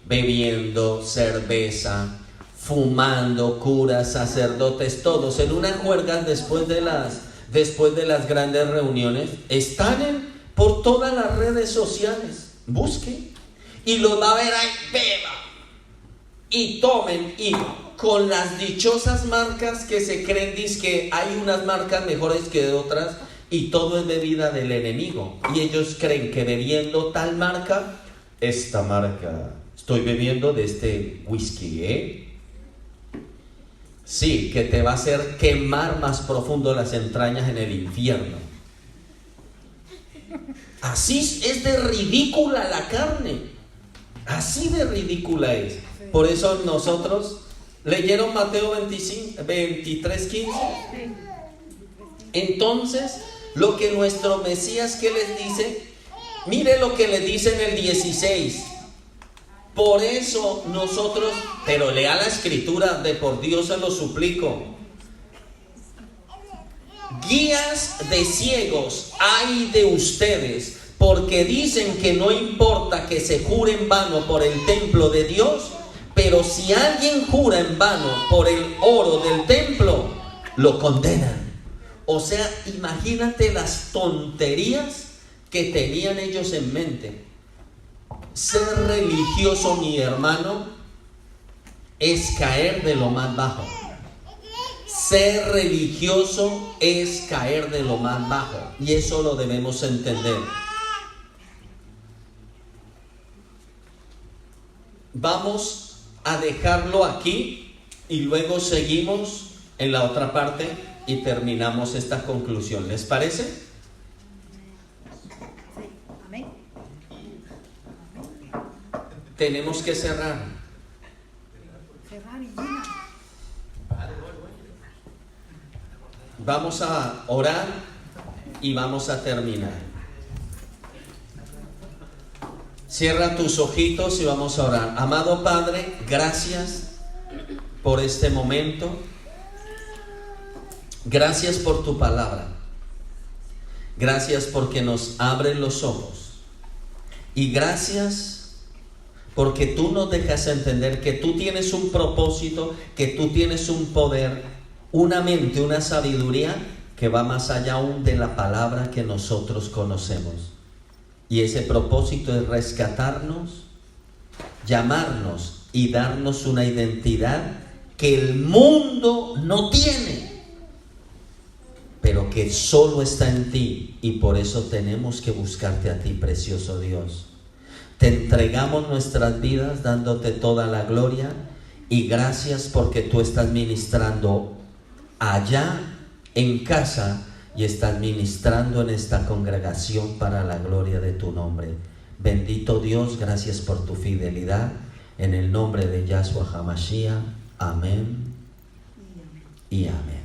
bebiendo cerveza, fumando, curas, sacerdotes, todos en una juerga después de las grandes reuniones. Están por todas las redes sociales. Busque y los va a ver ahí, beba y tomen, y con las dichosas marcas que se creen, que hay unas marcas mejores que otras, y todo es bebida del enemigo. Y ellos creen que bebiendo tal marca, esta marca, estoy bebiendo de este whisky, sí, que te va a hacer quemar más profundo las entrañas en el infierno. Así es de ridícula la carne, así de ridícula es. Por eso nosotros, ¿leyeron Mateo 23:15? Entonces, lo que nuestro Mesías, ¿qué les dice? Mire lo que le dice en el 16. Por eso nosotros, pero lea la escritura, de por Dios se lo suplico. Guías de ciegos, ay de ustedes, porque dicen que no importa que se jure en vano por el templo de Dios, pero si alguien jura en vano por el oro del templo, lo condenan. O sea, imagínate las tonterías que tenían ellos en mente. Ser religioso, mi hermano, es caer de lo más bajo. Ser religioso es caer de lo más bajo, y eso lo debemos entender. Vamos a dejarlo aquí y luego seguimos en la otra parte y terminamos esta conclusión. ¿Les parece? Sí. Amén. Tenemos que cerrar. Cerrar y llenar. Vamos a orar y vamos a terminar. Cierra tus ojitos y vamos a orar. Amado Padre, gracias por este momento. Gracias por tu palabra. Gracias porque nos abren los ojos. Y gracias porque tú nos dejas entender que tú tienes un propósito, que tú tienes un poder, una mente, una sabiduría que va más allá aún de la palabra que nosotros conocemos. Y ese propósito es rescatarnos, llamarnos y darnos una identidad que el mundo no tiene, pero que solo está en ti, y por eso tenemos que buscarte a ti, precioso Dios. Te entregamos nuestras vidas dándote toda la gloria y gracias porque tú estás ministrando allá en casa y estás ministrando en esta congregación para la gloria de tu nombre. Bendito Dios, gracias por tu fidelidad. En el nombre de Yahshua HaMashiach, amén y amén.